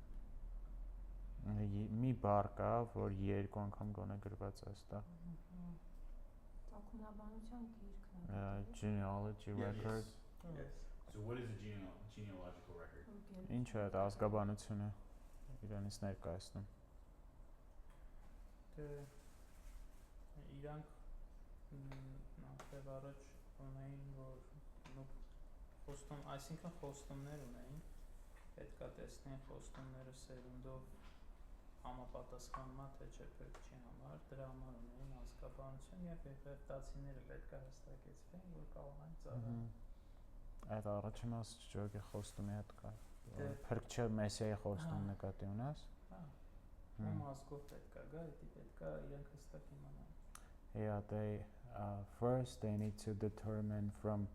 Մի բառ կա, որ երկու անգամ գոնե գրված է այստեղ։ Ծագումնաբանության գիրքն է։ Genealogy record։ Yes. So what is a genealogical record? Ինչ է դա ազգաբանությունը իրենից ներկայացնում։ Դե իրանք նախև առաջ ունեին, որ խոստում, այսինքն խոստումներ ունեին, պետքա տեսնեն խոստումները սերունդով համապատասխանումա թե չէ պետքի համար, դրա համար ունեին ազգաբանություն եւ եգիպտացիները պետքա հստակեցվեն, որ կարողան ծառայել։ Այդ առաջի մասը ճոգի խոստումի հետ կա։ Դե- Փրկչը Մեսիայի խոստում նկատի ունես։ Հա, ում ազգով պետքա գա, դա պետքա իրենք հստակ իմանան։ Yeah, first they need to determine from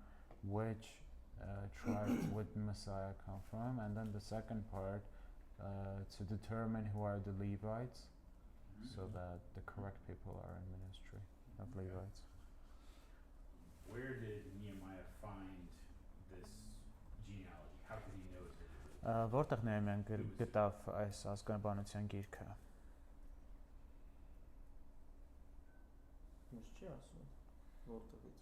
which tribe would Messiah come from, and then the second part to determine who are the Levites, so that the correct people are in ministry of Okay. Levites. Where did Nehemiah find this genealogy? How could he know that? Որտեղ Նեհեմիան գտավ այս ազգաբանության գիրքը։ Ինչ չի ասում, որտեղից։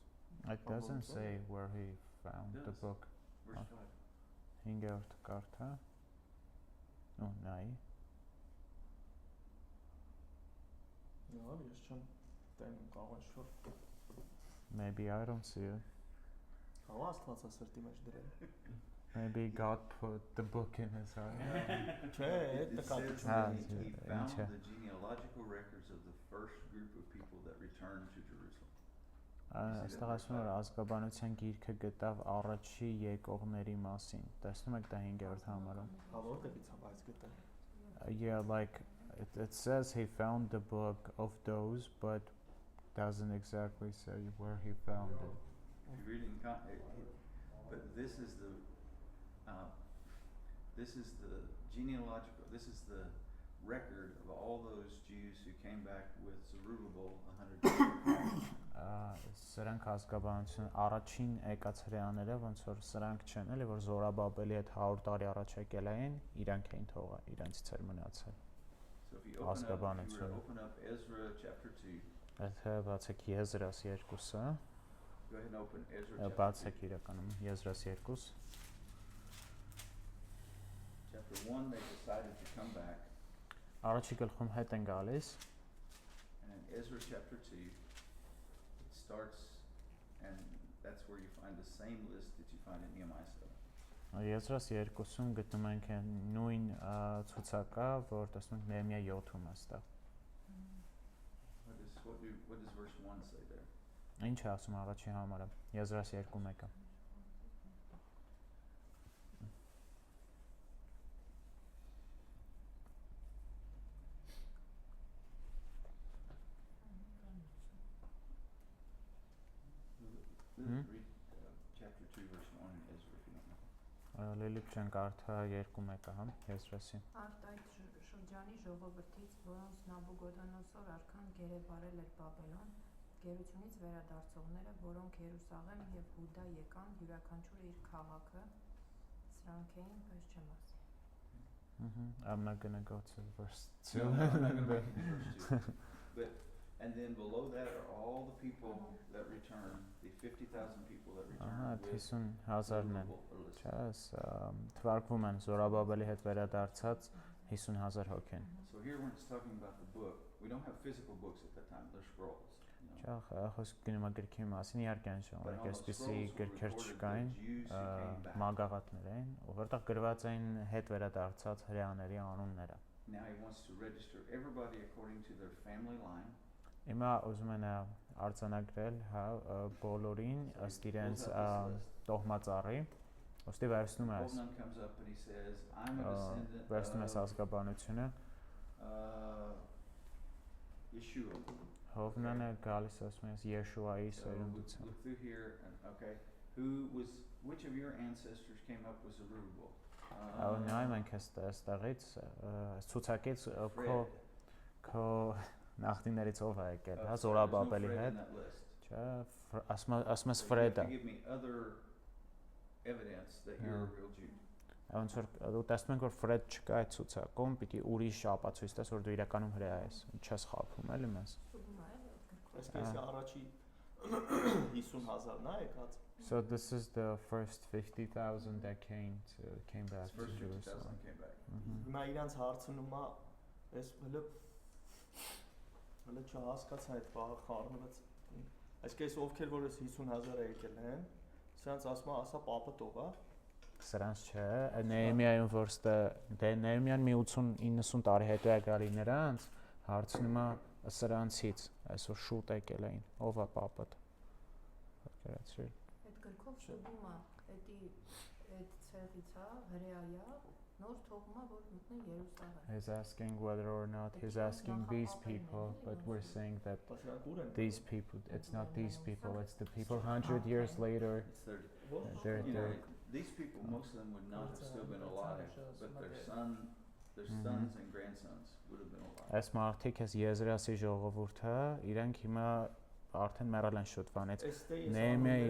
It doesn't say where he found the Does. book. Verse 5. 5-րդ կարդա։ Ու նայ։ Նոր ես չեմ տենում կարող ինչ-որ Maybe I don't see it. կարող Աստվածա սրտի մեջ դրել։ Maybe God put the book in his heart. Չէ, It դա says կապ that Ah, he yeah, found yeah. the genealogical records of the first group of people that returned to Jerusalem. Այստեղ ասում է որ ազգաբանության գիրքը գտավ առաջի եկողների մասին։ Տեսնում եք դա 5-րդ համարը։ Հա որտեղից է բայց գտել։ Yeah, like it says he found the book of those, but doesn't exactly say where he found it. If you read in but this is the genealogical, this is the record of all those Jews who came back with Zerubbabel 100 years ago. սրանք ազգաբանություն առաջին եկած հրեաները ոնց որ սրանք չեն էլի որ Զորաբաբելի հետ 100 տարի առաջ եկել էին իրանք էին թողա իրենցից էր մնացել So if you open up, if you were to ազգաբանությունը open up Ezra chapter 2, եթե բացեք Եզրას 2-ը go ahead and open Ezra chapter 2. բացեք իրականում Եզրას 2 Chapter 1, they decided to come back, առաջի գլխում հետ են գալիս and in Ezra chapter 2, it starts, and that's where you find the same list that you find in Nehemiah 7. Եզրას 2-ում գտնում ենք նույն ցուցակը որ տեսնում ենք Նեհեմիա 7-ում աստա What does verse 1 say there? Ինչ է ասում առաջի համարը Եզրას 2:1-ը Read chapter 2, verse 1 in Ezra if you don't know. Լիլիփ չեն կարդա 2:1-ը հա Եզրասի Արդ այդ շրջանի ժողովրդից, որոնց Նաբուգոդոնոսոր արքան գերեվարել էր Բաբելոն, գերությունից վերադարձողները, որոնք Երուսաղեմ եւ Հուդա եկան, յուրաքանչյուրը իր քաղաքը, սրանք էին, բայց չեմ ասի։ I'm not gonna go to verse 2 No, I'm not going to read verse 2. But, and then below that are all the people that return, the 50,000 people that return with 50,000-ն են movable list. Չես թվարկվում են Զորաբաբելի հետ վերադարձած 50,000 հոգի են So here when it's talking about the book, we don't have physical books at that time, they're scrolls. You know? Չախ խոսք գնում է գրքի մասին իհարկե այն But ժամանակ on the այսպիսի scrolls were գրքեր recorded չկային the Jews who came back. մագաղատներ էին որտեղ գրված էին հետ վերադարձած հրեաների անունները Now he wants to register everybody according to their family line. Հիմա ուզում են արձանագրել հա բոլորին ըստ իրենց Pulls out this list. տոհմածառի ըստի վերցնում է այս Oldman comes up and he says, I'm a descendant վերցնում է of ազգաբանությունը Yeshua. Հովնանը գալիս ասում է Եշուայի So սերունդից we look through here, and okay, which of your ancestors came up with Zerubbabel? նայում ենք այստեղից այս ցուցակից Fred. քո նախնիներից ով է եկել հա There's no Զորաբաբելի Fred in հետ that list. չէ ասում ես So you have Ֆրեդը to give me other evidence that you're a real Jew. ոնց որ դու տեսնում ես որ Ֆրեդ չկա այդ ցուցակում պիտի ուրիշ ապացույց տաս որ դու իրականում հրեա ես չես խափում էլի մեզ Սուգումա է գրքով։ Այսպես առաջի 50,000-ն է եկած So this is the first 50,000 that came back It's to first 50,000 Jerusalem came back. Հիմա իրանց հարցնում է այս հələ չհասկացա այդ բաղը խառնված այսպես ովքեր որ այս 50,000-ը եկել են սրանց ասում է ասա պապը տողա Սրանց չէ Նեհեմիայում որ դե Նեհեմիան մի 80-90 տարի հետո է գալի նրանց հարցնում է սրանցից այսօր շուտ եկել էին ով է պապդ Պատկերացրու Այդ գրքով սուգումա, այդ ցեղից է, հրեայա, նոր թողումա, որ մտնեն Երուսաղեմ։ He's asking whether or not he's asking these people but we're saying that բայց նրանք ուր են these people it's not these people it's the people 100 years later It's 30. they're You know, they're these people, most of them would not have still been alive, but their Mhm. sons and grandsons would have been alive. Այս մարդիկ էս Եզրասի ժողովուրդը իրանք հիմա արդեն մեռել են շուտվանից Նեհեմիայի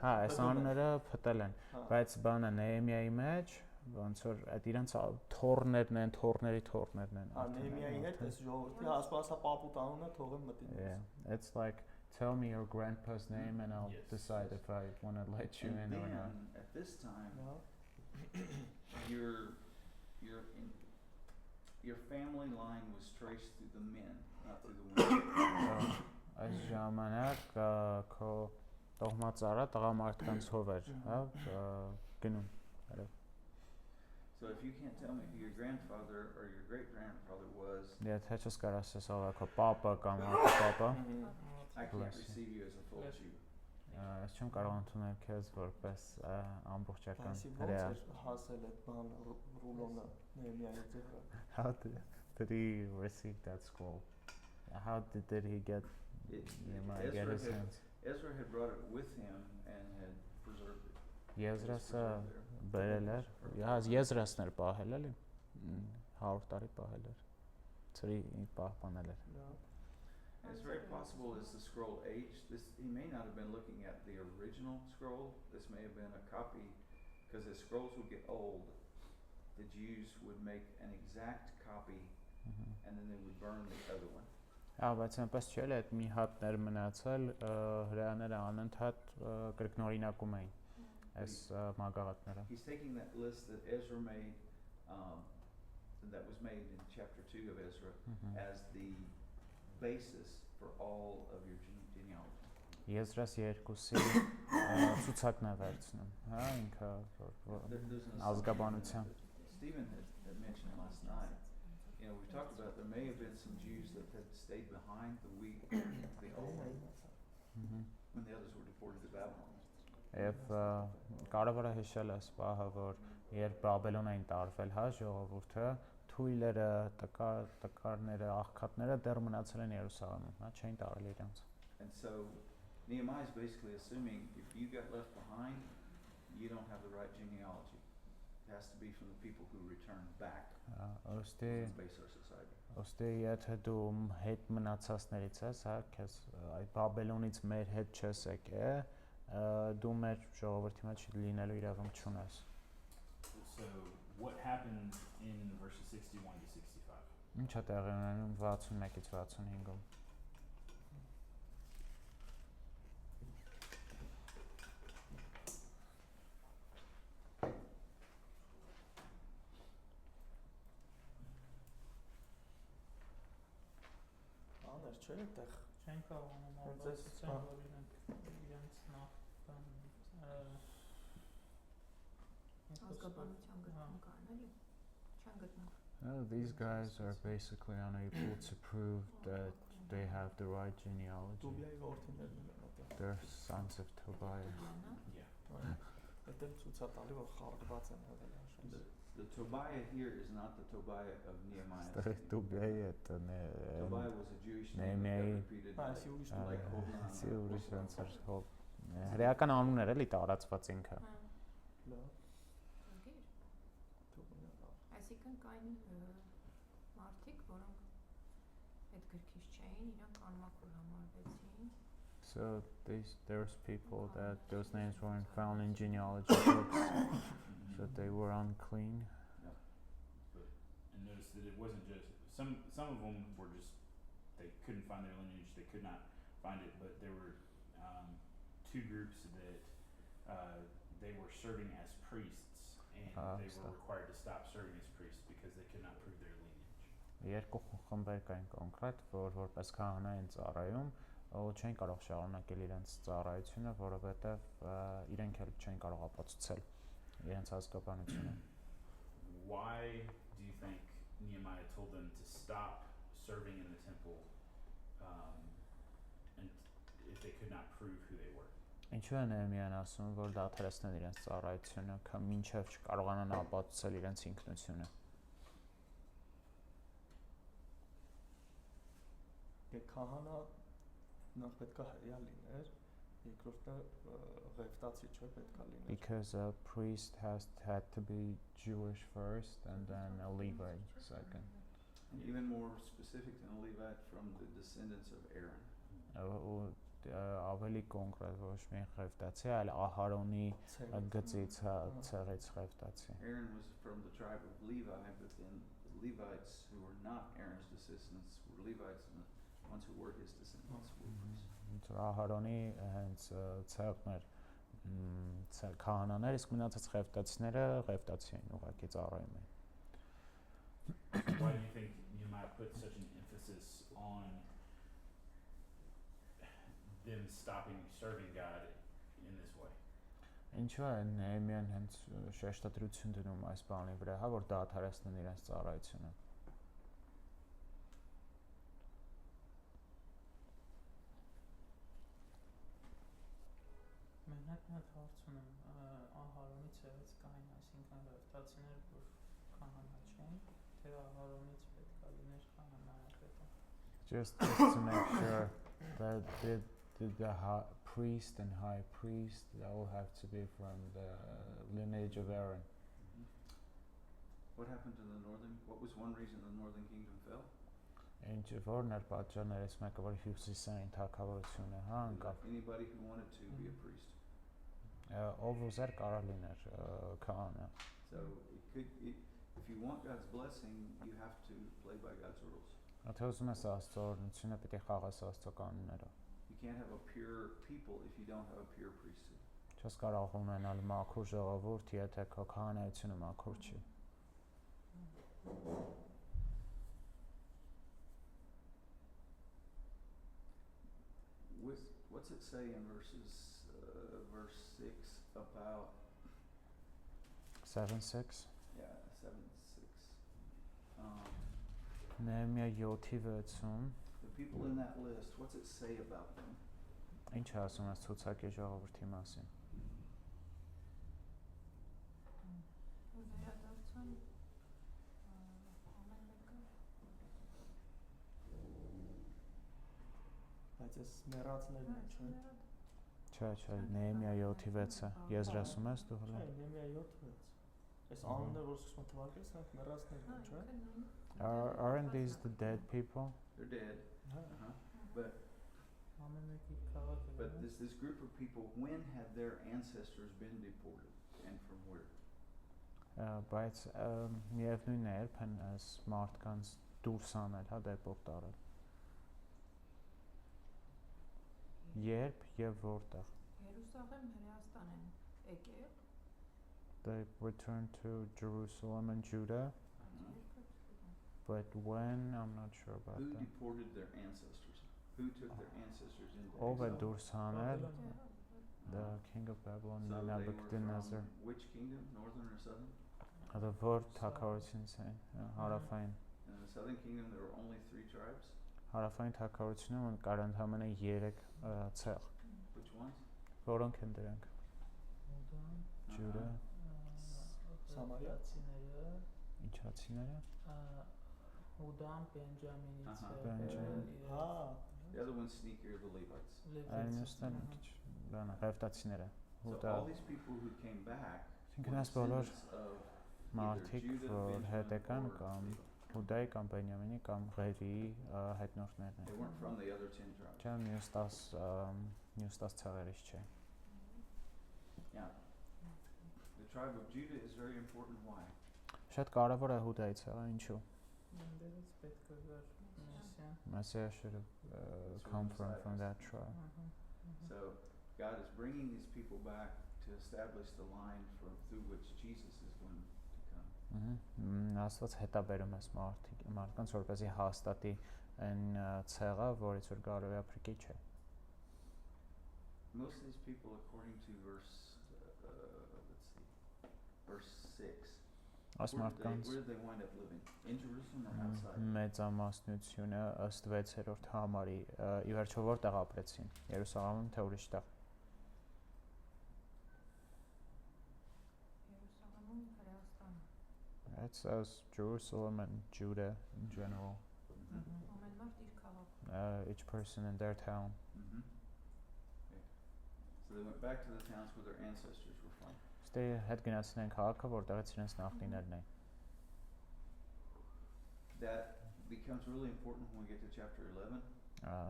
հա այս անունները փտել են բայց բանը Նեհեմիայի մեջ ոնց որ այդ իրանց թորներն են թորների թորներն են Նեհեմիայի հետ այս ժողովրդի ասա պապուտ անունը թողեմ մտին Yeah it's like tell me your grandpa's name and I'll Yes, decide yes. if I want to let you And in or not then, at this time, your family line was traced through the men, not through the women. Այս ժամանակ քո տոհմածառը տղամարդկանց հով էր, հա, գնում։ So if you can't tell me who your grandfather or your great grandfather was, Եթե չես կարող ասես ով է քո պապա կամ պապա, I can't Bless you. receive you as a full Bless Jew. ես չեմ կարող ընդունել քեզ որպես ամբողջական Այսի հրեա։ ոնց էր հասել այդ բան ռուլոնը Նեհեմիայի ձեռը How did he receive that scroll? How did he get his hands? Ezra had brought it with him and had preserved it. Եզրասը բերել էր, Եզրասն էր պահել էլի 100 տարի պահել էր։ Ծրի պահպանել էր։ And it's very possible as the scroll aged, he may not have been looking at the original scroll. This may have been a copy, because as scrolls would get old, the Jews would make an exact copy, and then they would burn the other one. Բայց այնպես չէ՞ էլ այդ մի հատներ մնացել, հրեաները անընդհատ կրկնօրինակում էին այս մագաղաթները։ He's taking that list that Ezra made, that was made in chapter 2 of Ezra, as the basis for all of your genealogy. Եզրას 2-ի ցուցակն է վերցնում, հա, ինքը There's an ազգաբանության։ Stephen had mentioned last night, you know, we talked about there may have been some Jews that had stayed behind the old one, when the others were deported to Babylon. Եվ կարևոր է հիշել այս պահը, որ երբ Բաբելոն էին տարվել, հա, ժողովուրդը, թույլերը, տկարները, աղքատները դեռ մնացել են Երուսաղեմում, հա, չէին տարել իրենց։ And so Nehemiah is basically assuming if you got left behind, you don't have the right genealogy. It has to be from the people who return back Ըստի to base our society. Ոստի եթե դու հետ մնացածներից ես, հա, քեզ այդ Բաբելոնից մեր հետ չես եկել, դու մեր ժողովրդի մեջ լինելու իրավունք չունես։ So what happened in verses 61 to 65? Ինչ է տեղի ունենում 61-ից 65-ում։ Աներ չէ՞ այդտեղ։ Չեն կարողանում Հենց այս, ապացուցել, որ իրենց նախ Ազգաբանության գտնում կան, էլի։ Չեն գտնում։ These guys are basically unable to prove that they have the right genealogy. Տուբիայի որդիներն են այդտեղ։ They're sons of Tobiah. Yeah. Այդտեղ ցույց է տալի, որ խառնված են եղել հաշվի։ The Tobiah here is not the Tobiah of Nehemiah. Տուբիայի հետ Tobiah was a Jewish name that got repeated Հա, like, այսի ուրիշ like տուբիա։ Hogan. Սի ուրիշ ոնց էր հոբ։ Հրեական անուններ էլի տարածված ինքը։ Լավ, Ագիր։ տուբիա։ Այսինքն կային մարդիկ, որոնք այդ գրքից չէին, իրանք անմաքուր համարվեցին։ So there's people that those names weren't found in genealogy books, so they were unclean. And notice that it wasn't just some of them were just they couldn't find their lineage, they could not find it, but there were two groups that they were serving as priests, and they were required to stop serving as priests because they could not prove their lineage. Երկու խմբեր կային կոնկրետ, որ որպես քահանա են ծառայում, ու չեն կարող շարունակել իրենց ծառայությունը, որովհետև իրենք էլ չեն կարող ապացուցել իրենց ազգաբանությունը։ Why do you think Nehemiah told them to stop serving in the temple, and if they could not prove who they were? Ինչու է Նեհեմիան ասում, որ դադարեցնեն իրենց ծառայությունը, մինչև չկարողանան ապացուցել իրենց ինքնությունը։ Քահանա նախ պետքա հրեա լիներ, երկրորդը ղևտացի չէ պետքա լիներ։ Because a priest had to be Jewish first and then a Levite second. And even more specific than a Levite, from the descendants of Aaron. Ավելի կոնկրետ ոչ միայն ղևտացի, այլ Ահարոնի գծից ցեղից ղևտացի։ Aaron was from the tribe of Levi, but then the Levites who were not Aaron's descendants were Levites, and the ones who were his descendants were priests. Ահարոնի հենց ցեղն էր քահանաներ, իսկ մնացած ղևտացիները ղևտացի էին, ուղղակի ծառայում էին։ Why do you think Nehemiah put such an emphasis on them stopping serving God in this way? Ինչու է Նեհեմիան հենց շեշտադրություն դնում այս բանի վրա, հա, որ դադարեցնեն իրենց ծառայությունը։ Մենակ մի հատ հարց ունեմ, Ահարոնի ցեղից կային, այսինքն ղևտացիներ, որ քահանա չեն, թե Ահարոնից պետք է լիներ քահանայապետը։ Just to make sure that the priest and high priest they all have to be from the lineage of Aaron. What happened to the northern? What was one reason the northern kingdom fell? Ինչ որն էր պատճառներից մեկը, որ հյուսիսային թագավորությունը, հա, անկավ։ Anybody who wanted to be a priest. Ով ուզեր կարող լիներ քահանա։ So if you want God's blessing, you have to play by God's rules. Եթե ուզում ես Աստծո օրհնությունը, պետք է խաղաս Աստծո կանոններով։ You can't have a pure people if you don't have a pure priesthood. Չես կարող ունենալ մաքուր ժողովուրդ, եթե քո քահանայությունը մաքուր չի։ What's it say in verse 6 about 7:6 yeah 7:6 Նեհեմիա 7:6 the people in that list, what's it say about them? Ինչ է ասում այս ցուցակի ժողովրդի մասին։ Վերադարձան ամեն մեկը Բայց այս մեռածներն են, չէ՞։ Չէ, Նեհեմիա 7:6-ը։ Եզրասում ես դու հələ։ Չէ, Նեհեմիա 7:6։ Այս անունները, որ սկսում թվարկել, սրանք մեռածներն են, չէ՞։ Aren't these the dead people? They're dead. Հա։ But ամեն մեկի քաղաքը But this group of people, when have their ancestors been deported and from where? Բայց միևնույնն է, երբ են այս մարդկանց դուրս անել, հա, դեպորտ արել։ Երբ եւ որտեղ։ Երուսաղեմ Հրեաստան են եկել They returned to Jerusalem and Judah, but when, I'm not sure about Who that. deported their ancestors? Who took their ancestors into Ով է exile? դուրս անել Բաբելոն։ the king of Babylon, So they were Nebuchadnezzar։ from which kingdom? Northern or southern? Հա որ թագավորությունից են, հարավային։ In the southern kingdom, there were only 3 tribes. Հարավային թագավորությունում կար ընդամենը 3 ցեղ։ Which ones? Որոնք են դրանք։ Հուդան, Judah, Սամարիացիները, Իջացիները։ Հուդան, Բենջամինից Բենջամին։ Հա, The other ones sneakier, the Levites. Այնուստան քիչ բանը Ղևտացիները։ So Հուդա։ all these people who came back Այսինքն were այս բոլոր descendants of մարդիկ, either Judah, որ հետ Benjamin, եկան or կամ Levi. Հուդայի կամ Բենյամինի կամ Ղևիի հետնորդներն They են։ weren't from the other 10 tribes. Չէ, մյուս 10 ցեղերից չէ։ Now, the tribe of Judah is very important. Why? Շատ կարևոր է Հուդայի ցեղը, ինչու։ Այնտեղից պետք է գար Մեսիան։ Messiah should have come from that tribe. So God is bringing these people back to establish the line through which Jesus is going to come. Աստված հետաբերում է մարդկանց, որպեսզի հաստատի այն ցեղը, որից որ գարոյա փրկիչ է։ Most of these people, according to verse 6, Այս մարդկանց where did they wind up living? In Jerusalem or outside? մեծամասնությունը ըստ 6-րդ համարի ի վերջո որտեղ ապրեցին։ Երուսաղեմում թե ուրիշ տեղ։ Երուսաղեմում Հրեաստանը It says Jerusalem and Judah in general. ամեն մարդ իր քաղաքը Each person in their town. Okay. So they went back to the towns where their ancestors were from. Ստե հետ գնացին են քաղաքը, որտեղից իրենց նախնիներն են։ That becomes really important when we get to chapter 11,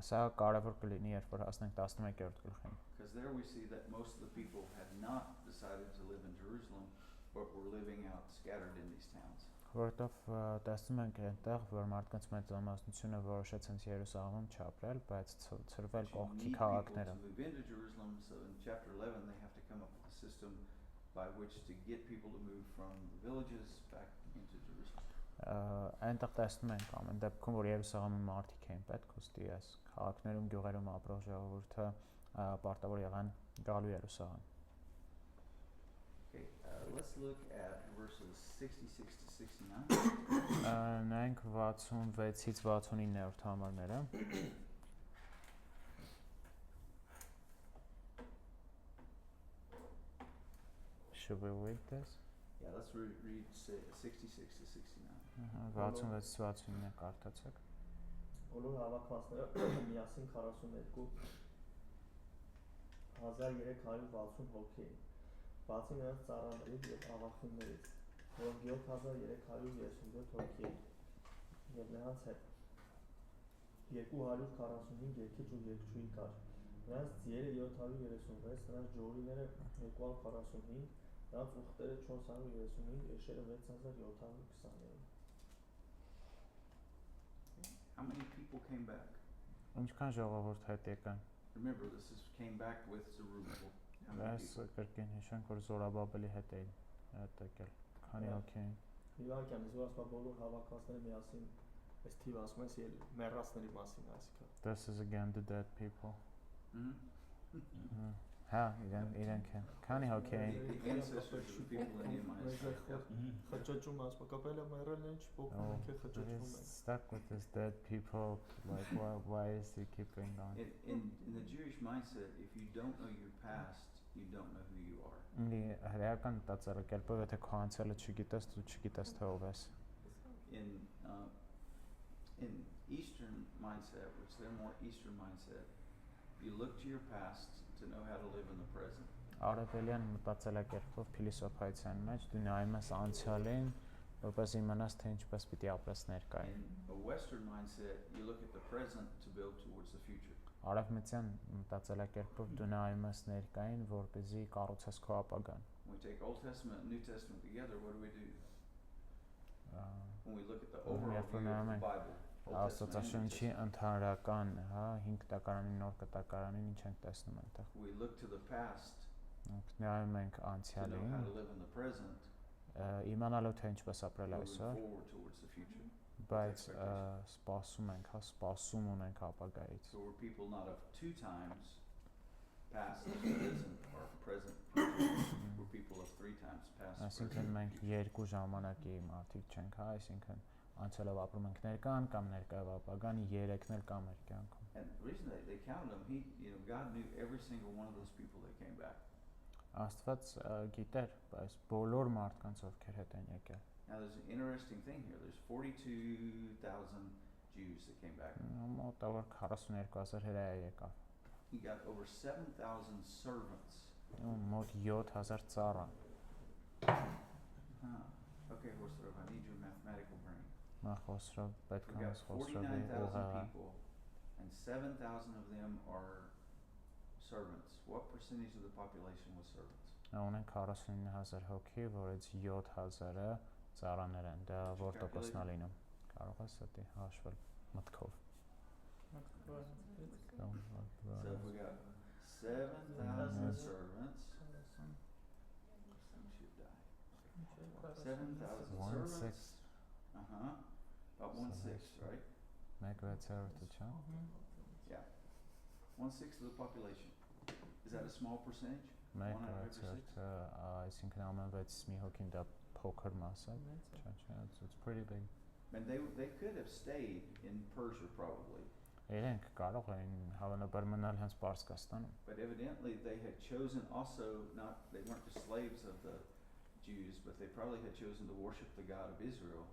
Սա կարևոր կլինի, երբ որ հասնենք 11-րդ գլխին։ because there we see that most of the people had not decided to live in Jerusalem, but were living out scattered in these towns. Որովհետև տեսնում ենք այնտեղ, որ մարդկանց մեծամասնությունը որոշեց հենց Երուսաղեմում չապրել, բայց ծրվել But you կողքի need people քաղաքները։ to move into Jerusalem, so in chapter 11 they have to come up with a system by which to get people to move from the villages back into Jerusalem. Այնտեղ տեսնում ենք ամեն դեպքում, որ Երուսաղեմում մարդիկ էին պետք, ուստի այս քաղաքներում, գյուղերում ապրող ժողովուրդը պարտավոր եղան գալու Երուսաղեմ։ Okay, let's look at verses 66 to 69. Նայենք 66-ից 69-րդ համարները։ Should we read this? Yeah, let's read 66 to 69. 66-ից 69-ը կարդացեք։ բոլոր հավաքվածները միասին 42,360 հոգի էին, բացի նրանց ծառաներից և աղախիններից, որոնք 7337 հոգի էին, և նրանց հետ 245 երգիչ ու երգչուհի կար։ Նրանց ձիերը 736, նրանց ջորիները 245, նրանց ուղտերը 435, էշերը 6720 էին։ How many people came back? Ինչքան ժողովուրդ հետ եկան։ Remember, came back with Zerubbabel. How many Այս people? կրկին հիշենք, որ Զորաբաբելի հետ էին եկել։ Քանի հոգի էին։ Իվարկյան, ես որ ասում եմ բոլոր հավաքվածները միասին այս թիվը ասում ես ելի մեռածների մասին այսինքն։ This is again the dead people։ Mm-hmm. Հա, իրենք են։ Քանի հոգի էին։ The ancestors of the people in Nehemiah's time. Խճճում ասում կապելը մեռել են չփոխում եք խճճում են։ Stuck with this dead people, like why is he keeping on? In the Jewish mindset, if you don't know your past, you don't know who you are. Ինձ հրեական տածելակերպով եթե քո անցյալը չգիտես, դու չգիտես թե ով ես։ In Eastern mindset, which they're more Eastern mindset, you look to your past to know how to live in the present. Արևելյան մտածելակերպով փիլիսոփայության մեջ դու նայում ես անցյալին, որպես իմանաս թե ինչպես պիտի ապրես ներկայում։ In a Western mindset, you look at the present to build towards the future. Արևմտյան մտածելակերպով դու նայում ես ներկային, որպեսզի կառուցես քո ապագան։ When we take Old Testament and New Testament together, what do? When we look at the overall view of the Bible, Old Testament and New Աստվածաշնչի Testament, ընդհանրական, հա, 5 տակարանին, նոր կտակարանին ինչ ենք տեսնում այնտեղ։ we look to the past Նայում ենք to know անցյալին, how to live in the present, իմանալու թե ինչպես ապրել moving այսօր, forward towards the future. բայց սպասում ենք, հա, սպասում ունենք ապագայից։ So we're people not of two times, past, present, or present, future. We're people of three times, past, Այսինքն present, մենք future. երկու ժամանակի մարդիկ չենք, հա, այսինքն անցյալով ապրում ենք ներկան կամ ներկայով ապագան, երեքն էլ կա մեր կյանքում։ And the reason they counted them, God knew every single one of those people that came back. Աստված գիտեր, բայց բոլոր մարդկանց ովքեր հետ են եկել։ Now there's an interesting thing here. There's 42,000 Jews that came back. Մոտավոր 42000 հրեա եկավ։ You got over 7,000 servants. Մոտ 7000 ծառա։ Okay, Horserov, I need your mathematical brain. Մախոսրով պետք We է got խոսրովի 49,000 ուղղա։ people, and 7,000 of them are servants. What percentage of the population was servants? Ունենք 49000 հոգի, որից 7000-ը ծառաներ են։ Դա որ տոկոսն է լինում։ Կարող ես դա հաշվել մտքով։ So if we got 7,000 servants, some should die. 7,000 1/6. servants. About 1/6, right? Մեկ վեցերորդը չէ։ Yeah. 1/6 of the population. Is that a small percentage? Մեկ 1/6? վեցերորդը, այսինքն ամեն 6 մի հոգին դա փոքր մաս է։ Չէ, it's pretty big։ And they could have stayed in Persia probably, Իրենք կարող էին հավանաբար մնալ հենց Պարսկաստանում։ but evidently they had chosen also they weren't the slaves of the Jews, but they probably had chosen to worship the God of Israel.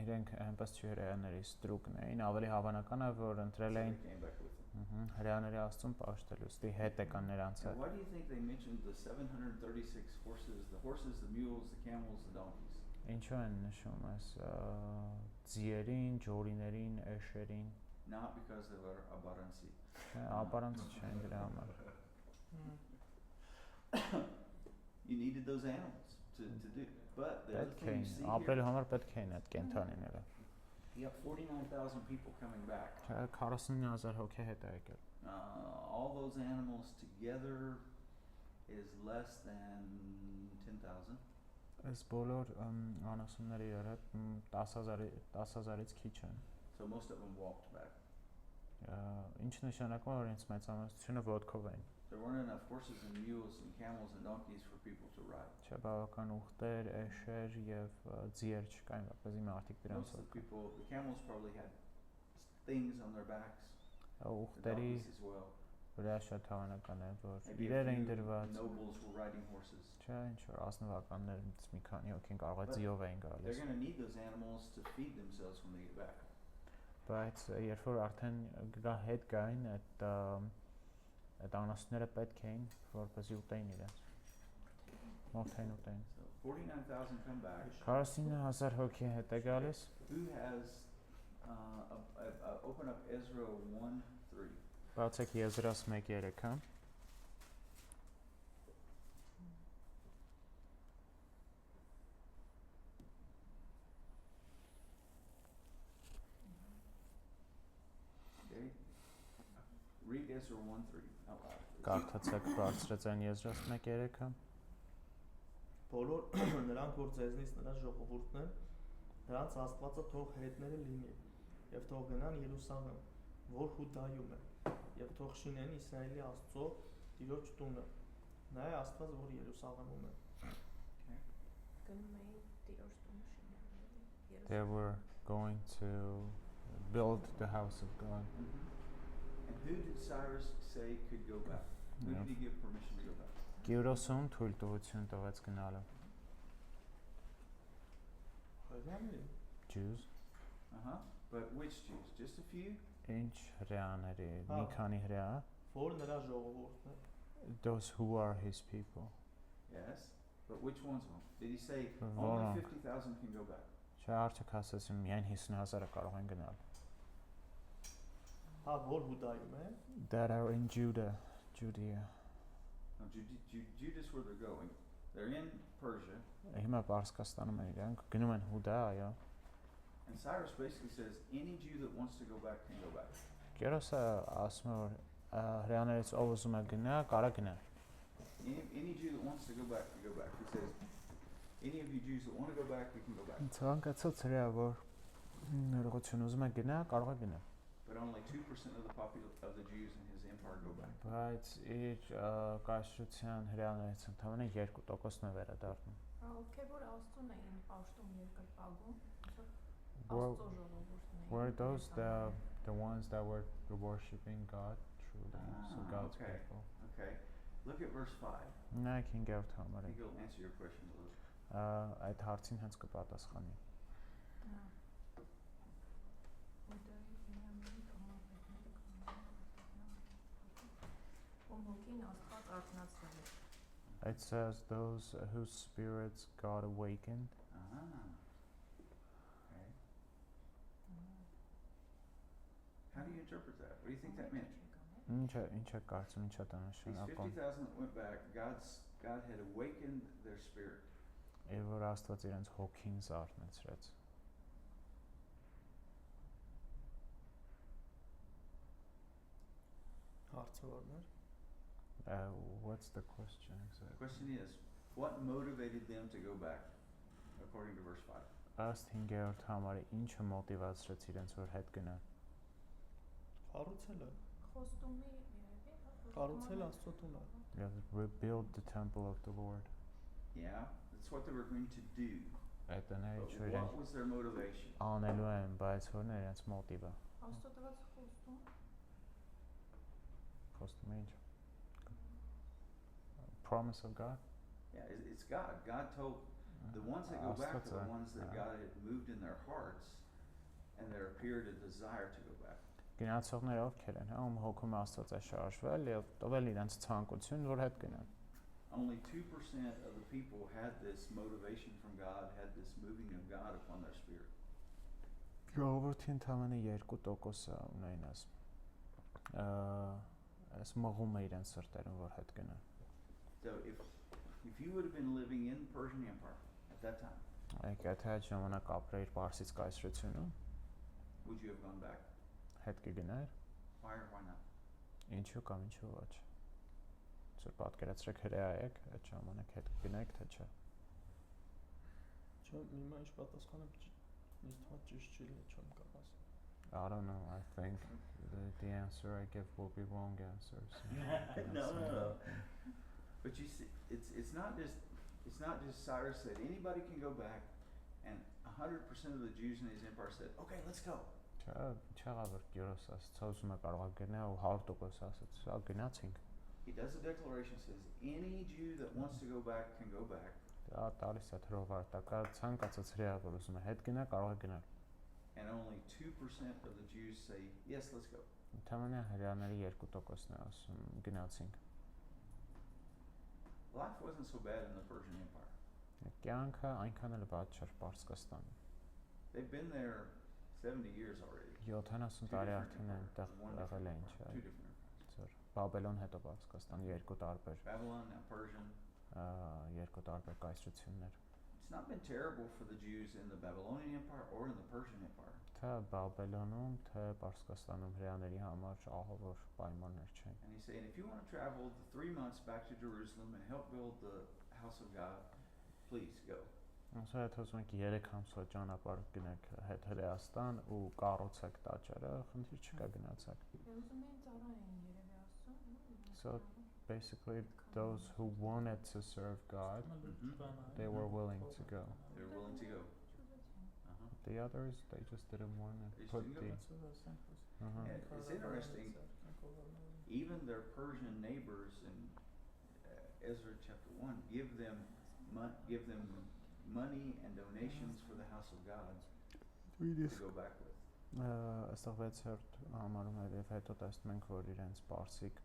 Իրենք այնպես չի հրեաների ստրուկն էին, ավելի հավանական է, որ So ընտրել they էին came back with them. հրեաների Աստծուն պաշտելու, ստի հետ եկան նրանց Now, հետ։ why do you think they mentioned the 736 horses, the mules, the camels, the donkeys? Ինչու են նշում այս ձիերին, ջորիներին, էշերին։ Not because they were Abaransi. Ապարանց չեն դրա համար։ You needed those animals to do. But the other Պետք thing you էին, see ապրելու here, համար պետք էին այդ կենթանիները։ you have 49,000 people coming back. 49000 հոգի հետ է եկել։ All those animals together is less than 10,000. Այս բոլոր անասունները երբ 10000-ից քիչ են։ So most of them walked back. Ինչ նշանակում է, որ ինձ մեծամասնությունը ոտքով էին։ There weren't enough horses and mules and camels and donkeys for people to ride. Չէ, բավական ուղտեր, էշեր եւ ձիեր չկային, որպեսզի մարդիկ Most դրանց of the ոտք։ people, the camels probably had things on their backs. The Ուղտերի donkeys as well. վրա շատ հավանական է, որ Maybe a իրեր էին few դրված։ nobles were riding horses. Չէ, ինչ որ ազնվականներից մի քանի հոգին կարող է But ձիով էին They're գալիս։ going to need those animals to feed themselves when they get back. Բայց երբ որ արդեն գա հետ գային, այդ անասունները պետք էին, որպեսզի ուտեին իրենց։ Մորթեն ուտեին։ So 49,000 come back. 49000 հոգի հետ է գալիս։ Who has Open up Ezra 1:3. Բացեք Եզրას 1:3, հա։ Okay. Read Ezra 1:3 out loud. please. Կարդացեք բարձրացան Եզրას 1:3-ը։ Բոլոր նրանք, որ ձեզնից նրա ժողովուրդն են, նրանց Աստվածը թող հետները լինի, եւ թող գնան Երուսաղեմ, որ Հուդայում է, եւ թող շինեն Իսրայելի Աստծո Տիրոջ տունը։ Նա է Աստված, որ Երուսաղեմում է։ Գնում էին Տիրոջ տունը շինելու։ They were going to build the house of God. And who did Cyrus say could go back? Who Yeah. did he give permission to go back? Կիրոսուն թույլտվություն տվեց գնալու։ Հրեաների։ Jews. But which Jews? Just a few? Ինչ հրեաների, մի Հա։ քանի հրեա, Որ նրա ժողովուրդն է։ those who are his people. Yes. But which ones of them? Did he say Voronk. only 50,000 can go back? Չէ, արդյոք ասացին միայն 50,000-ը կարող են գնալ։ Հա, որ Հուդայում է։ That are in Judea. No, Judas where they're going. They're in Persia. Հիմա Պարսկաստանում են իրանք, գնում են Հուդա, այո։ And Cyrus basically says any Jew that wants to go back can go back. Կիրոսը ասում է, որ հրեաներից ով ուզում է գնա, կարա գնա։ Any Jew that wants to go back can go back. He says any of you Jews that want to go back, you can go back. Ցանկացած հրեա, որ ներողություն ուզում է գնա, կարող է գնա։ But only 2% of the Jews in his empire go back. Բայց իր կայսրության հրեաներից ընդամենը 2%-ն է վերադառնում։ Ովքեր որ Աստծուն էին պաշտում երկրպագում, Were- Աստծո ժողովուրդն էին։ Were those the ones that were worshiping God truly, so God's okay. people? Okay. Look at verse 5. Նա քինգերտ I համարի։ think it'll answer your question a little. Այդ հարցին հենց կպատասխանի։ It says those whose spirits got awakened. Okay. How do you interpret that? What do you think that meant? Ինչ է կարծում, ինչ է դա These նշանակում։ 50,000 that went back, God had awakened their spirit. Եվ որ Աստված իրենց հոգին զարթնեցրեց։ Հարցը որն էր։ What's the question The exactly? question is, what motivated them to go back, according to verse 5? Ըստ 5-րդ համարի ինչը մոտիվացրեց իրենց որ հետ գնան։ Կառուցելը։ Խոստումի Կառուցել Աստծո տունը։ Rebuild the temple of the Lord։ Yeah, that's what they were going to do. Այդ է But ինչ որ what իրենք was their motivation? անելու են, բայց որն է իրենց մոտիվը։ Աստծո տված խոստում Խոստում ինչ։ Promise of God։ Yeah, it's God. God told the ones that go back are the Աստվածը, ones that հա։ God had moved in their hearts, and there appeared a desire to go back. Գնացողները ովքեր են, հա, ում հոգում Աստված է շարժվել եւ տվել իրենց ցանկություն, որ հետ գնան։ Only 2% of the people had this motivation from God, had this moving of God upon their spirit. Ժողովրդի ընդամենը 2% ունեն այս մղում է իրենց սրտերում, որ հետ գնան։ So if you would have been living in the Persian Empire at that time, Այդ եթե այդ ժամանակ ապրեիր Պարսից կայսրությունում, would you have gone back? հետ կգնար, Why or why not? ինչու կամ ինչու ոչ։ Ձեր պատկերացրեք հրեա եք, այդ ժամանակ հետ կգնաք, թե չէ։ Չեմ հիմա ինչ պատասխանեմ, ինձ թվում է ճիշտ չի լինի, չեմ կարող ասել։ I don't know, I think the answer I give will be wrong answers. No. But you see, it's not just Cyrus said anybody can go back, and 100% of the Jews in his empire said, okay, let's go. Չեղավ որ Գյուրոս ասաց, ուզում է կարող է գնա ու 100% ասաց, սա գնացինք։ He does a declaration, says any Jew that wants to go back can go back. Դա տալիս է թրովարտակա ցանկացած հրեա որ ուզում է հետ գնա, կարող է գնալ։ And only 2% of the Jews say, yes, let's go. Ընդամենը հրեաների 2%-ն է ասում գնացինք։ Life wasn't so bad in the Persian Empire. Կյանքը այնքան էլ բաց չէր Պարսկաստանում։ They've been there 70 years already. 70 Two տարի different արդեն empires, այնտեղ one եղել different էին, empire, չէ՞։ two different empires. Ձեր Բաբելոն հետո Պարսկաստան երկու տարբեր Babylon, now Persian. երկու տարբեր կայսրություններ։ It's not been terrible for the Jews in the Babylonian Empire or in the Persian Empire. Թե Բաբելոնում, թե Պարսկաստանում հրեաների համար ահավոր պայմաններ չեն։ And he's saying, if you want to travel the 3 months back to Jerusalem and help build the house of God, please go. Ոնց է թե ուզում եք 3 ամսվա ճանապարհ գնաք հետ Հրեաստան ու կառուցեք տաճարը, խնդիր չկա գնացեք։ Ուզում էին ծառայեն երևի ասում, So basically those who wanted to serve God, they were willing to go. They were willing to go. The others, they just didn't want to They just put didn't the go. And it's interesting, even their Persian neighbors in Ezra chapter 1 give them money and donations for the house of God to go back with. Այստեղ 6-րդ համարում է եւ հետո տեսնում ենք, որ իրենց Պարսիկ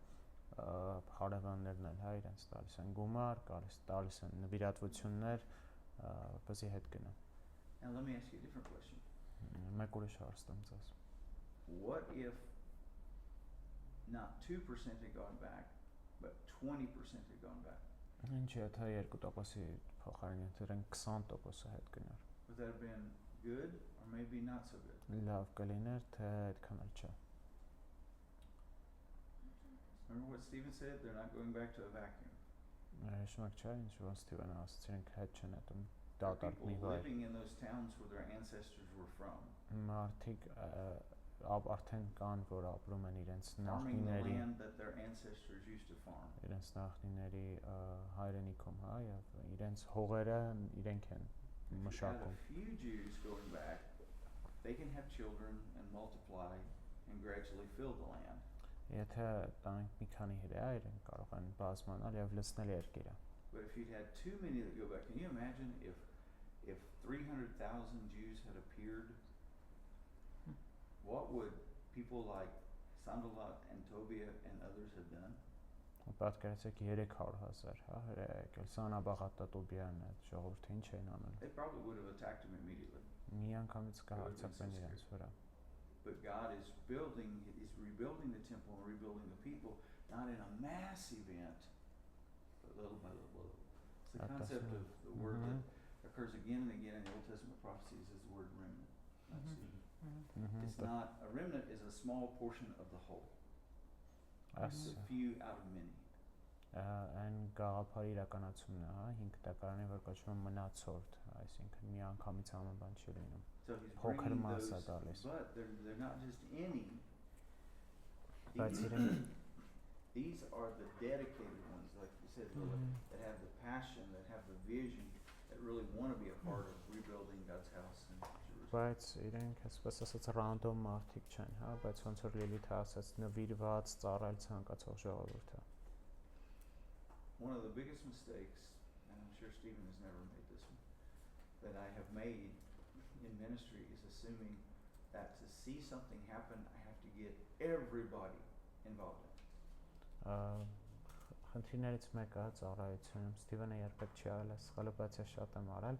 հարևաններն էլ հա իրենց տալիս են գումար, տալիս են նվիրատվություններ, որպեսզի հետ գնան։ Now let me ask you a different question. Մեկ ուրիշ հարց տամ ձեզ։ What if not 2% had gone back, but 20% had gone back? Ինչ եթե 2%-ի փոխարեն դրեն 20%-ը հետ գնար։ Would that have been good or maybe not so good? Լավ կլիներ, թե այդքան էլ չէ։ Remember what Stephen said? They're not going back to a vacuum. Հիշում եք չէ, ինչ որ Ստիվենը ասաց, իրենք հետ չեն հետում There are դատարկ մի people վայր։ living in those towns where their ancestors were from, Մարդիկ արդեն կան, որ ապրում են իրենց farming the նախնիների land that their ancestors used to farm. իրենց նախնիների հայրենիքում, հա, եւ իրենց հողերը իրենք են If you had a մշակում։ few Jews going back, they can have children and multiply and gradually fill the land. Եթե տանենք մի քանի հրեա, իրենք կարող են բազմանալ եւ լցնել երկիրը։ But if you'd had too many that go back, can you imagine if 300,000 Jews had appeared? What would people like Sanballat and Tobiah and others have done? Պատկերացրեք 300,000, հա, հրեա եկել, Սանաբաղատա Տոբիան այդ ժողովուրդը ինչ էին անում։ They probably would have attacked him immediately. Մի անգամից կհարձակվեն իրենց վրա։ But God is rebuilding the temple and rebuilding the people, not in a mass event, but little by little. It's the concept of the word that occurs again and again in the Old Testament prophecies is the word remnant. Not seed. It's not, a remnant is a small portion of the whole. It's a few out of many. Այն գաղափարի իրականացումն է, հա, 5 տակարանի որ կոչվում է մնացորդ, այսինքն մի անգամից ամեն բան չի լինում։ So he's Փոքր bringing մասա those, տալիս։ but they're not just any. Բայց իրենք These are the dedicated ones, like you said, that have the passion, that have the vision, that really want to be a part of rebuilding God's house in Jerusalem. Բայց իրենք այսպես ասած random մարդիկ չեն, հա, բայց ոնց որ Լիլիթը ասաց, նվիրված ծառայել ցանկացող ժողովուրդը։ One of the biggest mistakes, and I'm sure Stephen has never made this one, that I have made in ministry is assuming that to see something happen, I have to get everybody involved in it. Խնդիրներից մեկը ծառայությունում Ստիվենը երբեք չի արել, սխալը բայց է շատ եմ արել,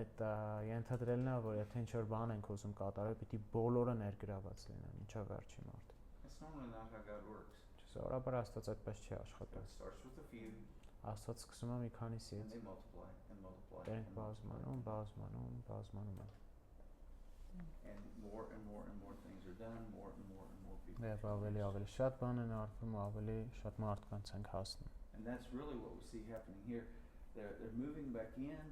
այդ ենթադրելն է, որ եթե ինչ-որ բան ենք ուզում կատարել, պիտի բոլորը ներգրաված լինեն, ինչա վերջի մարդ։ That's normally not how God works. Սովորաբար Աստված այդպես չի աշխատում։ God starts with a few, Աստված սկսում է մի and քանիսից, they multiply and multiply դրանք and multiply. բազմանում են։ And more things are done, more people. Եվ ավելի շատ բան են արվում, ավելի շատ մարդկանց ենք հասնում։ And that's really what we see happening here. They're moving back in,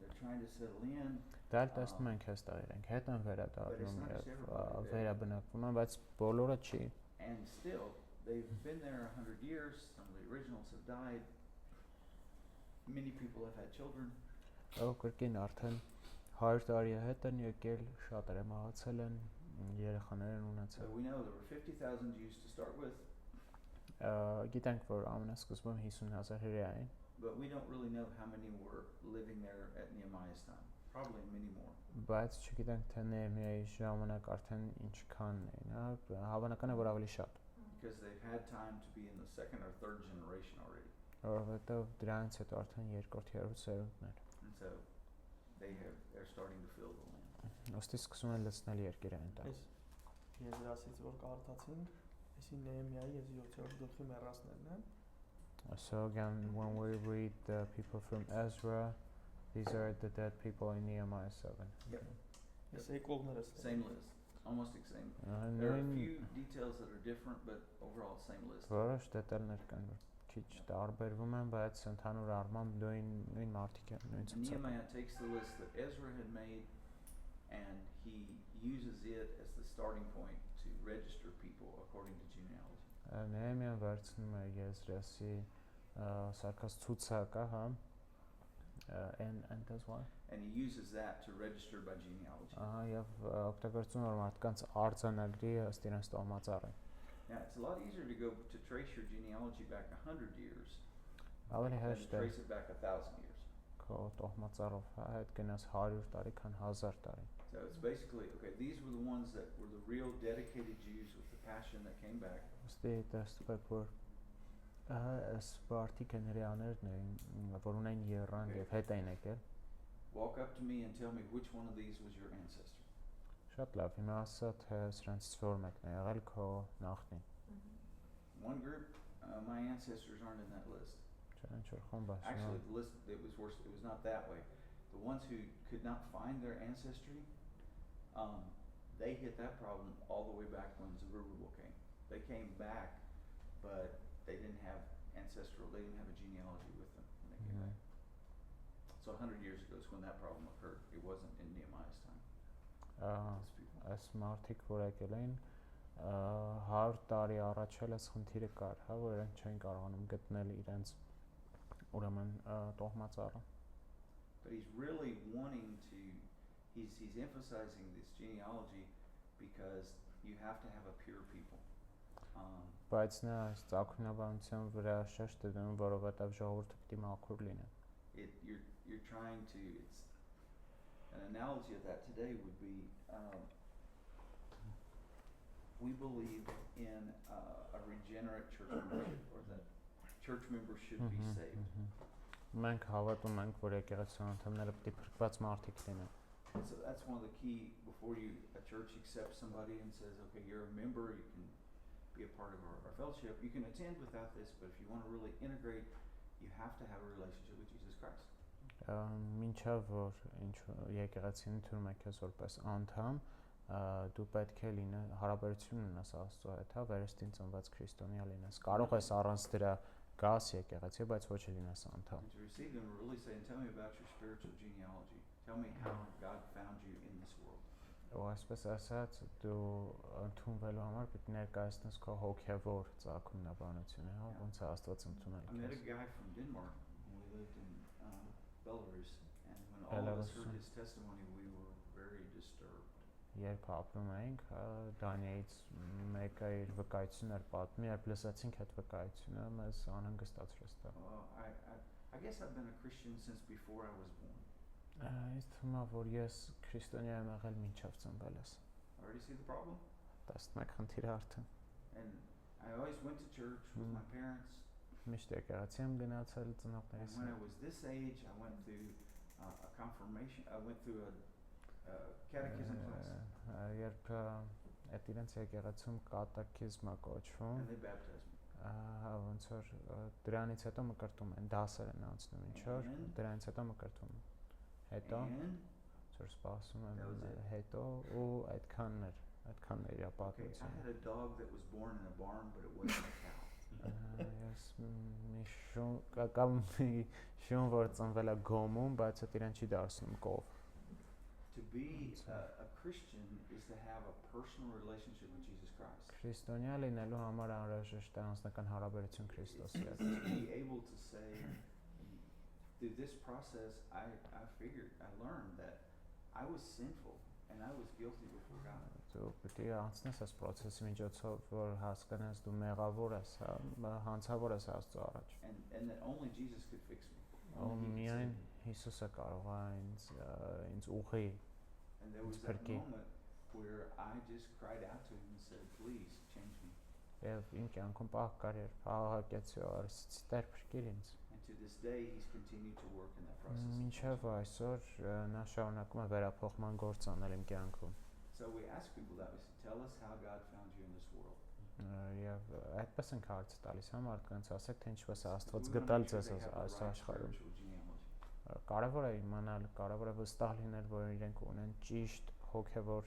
they're trying to settle in. Դա էլ տեսնում ենք այստեղ իրենք հետ են վերադառնում But it's not եւ just everybody there. վերաբնակվում են, բայց բոլորը չի։ And still, they've been there 100 years, some of the originals have died. Many people have had children. Կրկին արդեն 100 տարի հետ են եկել, շատերը մահացել են, երեխաներ են So ունեցել։ we know there were 50,000 Jews to start with, Գիտենք, որ ամենասկզբում 50,000 հրեա էին, but we don't really know how many were living there at Nehemiah's time. Probably many more. բայց չգիտենք թե Նեհեմիայի ժամանակ արդեն ինչքան էին, հա, հավանական է որ ավելի շատ, Because they've had time to be in the second or third generation already. որովհետև դրանից հետո արդեն երկրորդ երրորդ սերունդն էր։ And so they're starting to fill the land. Ոստի սկսում են լցնել երկիրը այնտեղ։ Այս Եզրասից որ կարդացինք, այսի Նեեմիայի եւ 7-րդ գլխի մեռածներն են։ So again, when we read the people from Ezra, these are the dead people in Nehemiah 7. Yep. Այս եկողները Same list, almost the same. There are a Նույն few details that are different, but overall same list. որոշ դետալներ կան, որ քիչ տարբերվում են, բայց ընդհանուր առմամբ նույն մարդիկ են, նույն ցուցակը։ Nehemiah takes the list that Ezra had made and he uses it as the starting point to register people according to genealogy. Նեեմիան վերցնում է Եզրասի սարքած ցուցակը, հա, and as well. And he uses that to register by genealogy. Եվ օգտագործում որ մարդկանց արձանագրի ըստ իրենց տոհմածառի։ Now, it's a lot easier to go to trace your genealogy back 100 years Ավելի than հեշտ to է trace it back 1,000 years. քո տոհմածառով հետ գնաս 100 տարի, քան 1000 տարի։ So it's basically, okay, these were the ones that were the real dedicated Jews with the passion that came back. Ոստի տեսնում եք որ այս մարդիկ են հрьяաներն էին, որ ունեն եռան եւ հետ էին եկել։ Walk up to me and tell me which one of these was your ancestor. Շատ լավ, հիմա ասա թե սրանցից որ մեկն է եղել քո նախնին։ One group, my ancestors aren't in that list. Չէ, ինչ որ խումբ ասում։ Actually, the list, it was worse, it was not that way. The ones who could not find their ancestry, they hit that problem all the way back when Zerubbabel came. They came back, but they didn't have they didn't have a genealogy with them when they came back. So 100 years ago is when that problem occurred. It wasn't in Nehemiah's time. These people. Այս մարդիկ որ եկել էին 100 տարի առաջ էլ այս խնդիրը կար, հա, որ իրենք չէին կարողանում գտնել իրենց ուրեմն տոհմածառը։ But he's really wanting to, he's emphasizing this genealogy because you have to have a pure people. Բայց նա այս ցակունաբանության վրա շեշտ է դնում, որովհետև ժողովուրդը պիտի մաքուր լինի։ You're trying to, it's an analogy of that today would be we believe in a regenerate church membership, or that church members should be saved. Մենք հավատում ենք, որ եկեղեցու անդամները պիտի փրկված մարդիկ լինեն։ So that's one of the key before a church accepts somebody and says, okay, you're a member, you can be a part of our fellowship. You can attend without this, but if you want to really integrate, you have to have a relationship with Jesus Christ. Մինչև որ ինչ եկեղեցին ընդունում է քեզ որպես անդամ, դու պետք է լինես հարաբերություն ունենաս Աստծո հետ, հա, վերստին ծնված քրիստոնյա լինես։ Կարող ես առանց դրա գաս եկեղեցի, բայց ոչ էլ լինես անդամ։ And to receive them, we're really saying, tell me about your spiritual genealogy. Tell me how God found you in this world. Ու այսպես ասած, դու ընդունվելու համար պետք է ներկայացնես քո հոգևոր ցակունաբանությունը, հա, ոնց է Աստված ընդունել I met a քեզ։ guy from Denmark when we lived in Belarus, and when all of us heard his testimony, we were very disturbed. Երբ ապրում էինք, Դանիայից մեկը իր վկայություններ պատմի, երբ լսեցինք այդ վկայությունը, մեզ անհանգստացրեց դա։ I guess I've been a Christian since before I was born. Ինձ թվում է, որ ես քրիստոնյա եմ եղել մինչև ծնվել ես։ Already see the problem? Տեսնում եք խնդիրը արդեն։ And I always went to church with my parents. Միշտ եկեղեցի եմ գնացել And ծնողներիս when I հետ։ was this age, I went through a confirmation. I went through a catechism class. Երբ այդ իրենց եկեղեցում կատեքիզմը կոչվում, And they baptized me. ոնց որ դրանից հետո մկրտում են, դասեր են անցնում, ինչ որ դրանից հետո մկրտում են։ Հետո որ սպասում եմ հետո ու այդքանն էր իր Okay, I պատմությունը։ had a dog that was born in a barn, but it wasn't a cow. Ես մի շուն որ ծնվել է գոմում, բայց այդ իրեն չի դարձնում կով։ To be a Christian is to have a personal relationship with Jesus Christ. Քրիստոնյա լինելու համար անհրաժեշտ է անձնական հարաբերություն Քրիստոսի հետ։ To be able to say, through this process, I learned that I was sinful and I was guilty before God. Դու պետք է անցնես այս process-ի միջոցով, որ հասկանաս դու մեղավոր ես, հանցավոր ես Աստծո առաջ։ And that only Jesus could fix me. Միայն Հիսուսը կարող է ինձ ուղղի։ And there was that moment where I just cried out to him and said, please change me. Եվ իմ կյանքում պահ կար, երբ ահագեցի արսից Տեր փրկիր ինձ։ And to this day, he's continued to work in that process. Մինչև այսօր նա շարունակում է վերափոխման գործ անել իմ կյանքում։ So we ask people that, we say, tell us how God found you in this world. Եվ այդպես ենք հարց տալիս մարդկանց, ասեք թե ինչպես է Աստված We wanna գտալ make sure ձեզ they have the այս right աշխարհում։ spiritual genealogy. Կարևոր է իմանալ, կարևոր է վստահ լինել, որ իրենք ունեն ճիշտ հոգևոր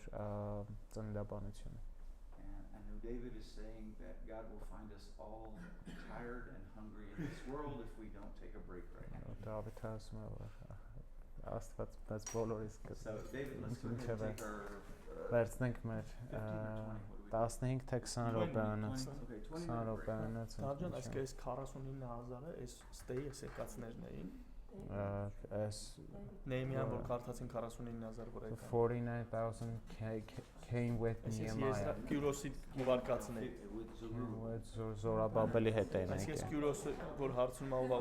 ծննդաբանություն։ And I know David is saying that God will find us all tired and hungry in this world if we don't take a break right now. Դավիթը ասում է, որ Աստված մեզ բոլորիս So David, let's go ahead and take our վերցնենք մեր 15 թե 20 րոպեանոց։ Okay, 20 20 minute break. րոպեանոց։ Դարձան այս 49000-ը այս ստեյի եսեկացներն էին։ Այս Նեհեմիան որ կարդացին 49000 որ այդ 49,000 came with Nehemiah. Կյուրոսի մուղարկացն է։ With Zerubbabel. Զորաբաբելի հետ էին Այսինքն եկել։ Կյուրոսը որ հարցնում ա ով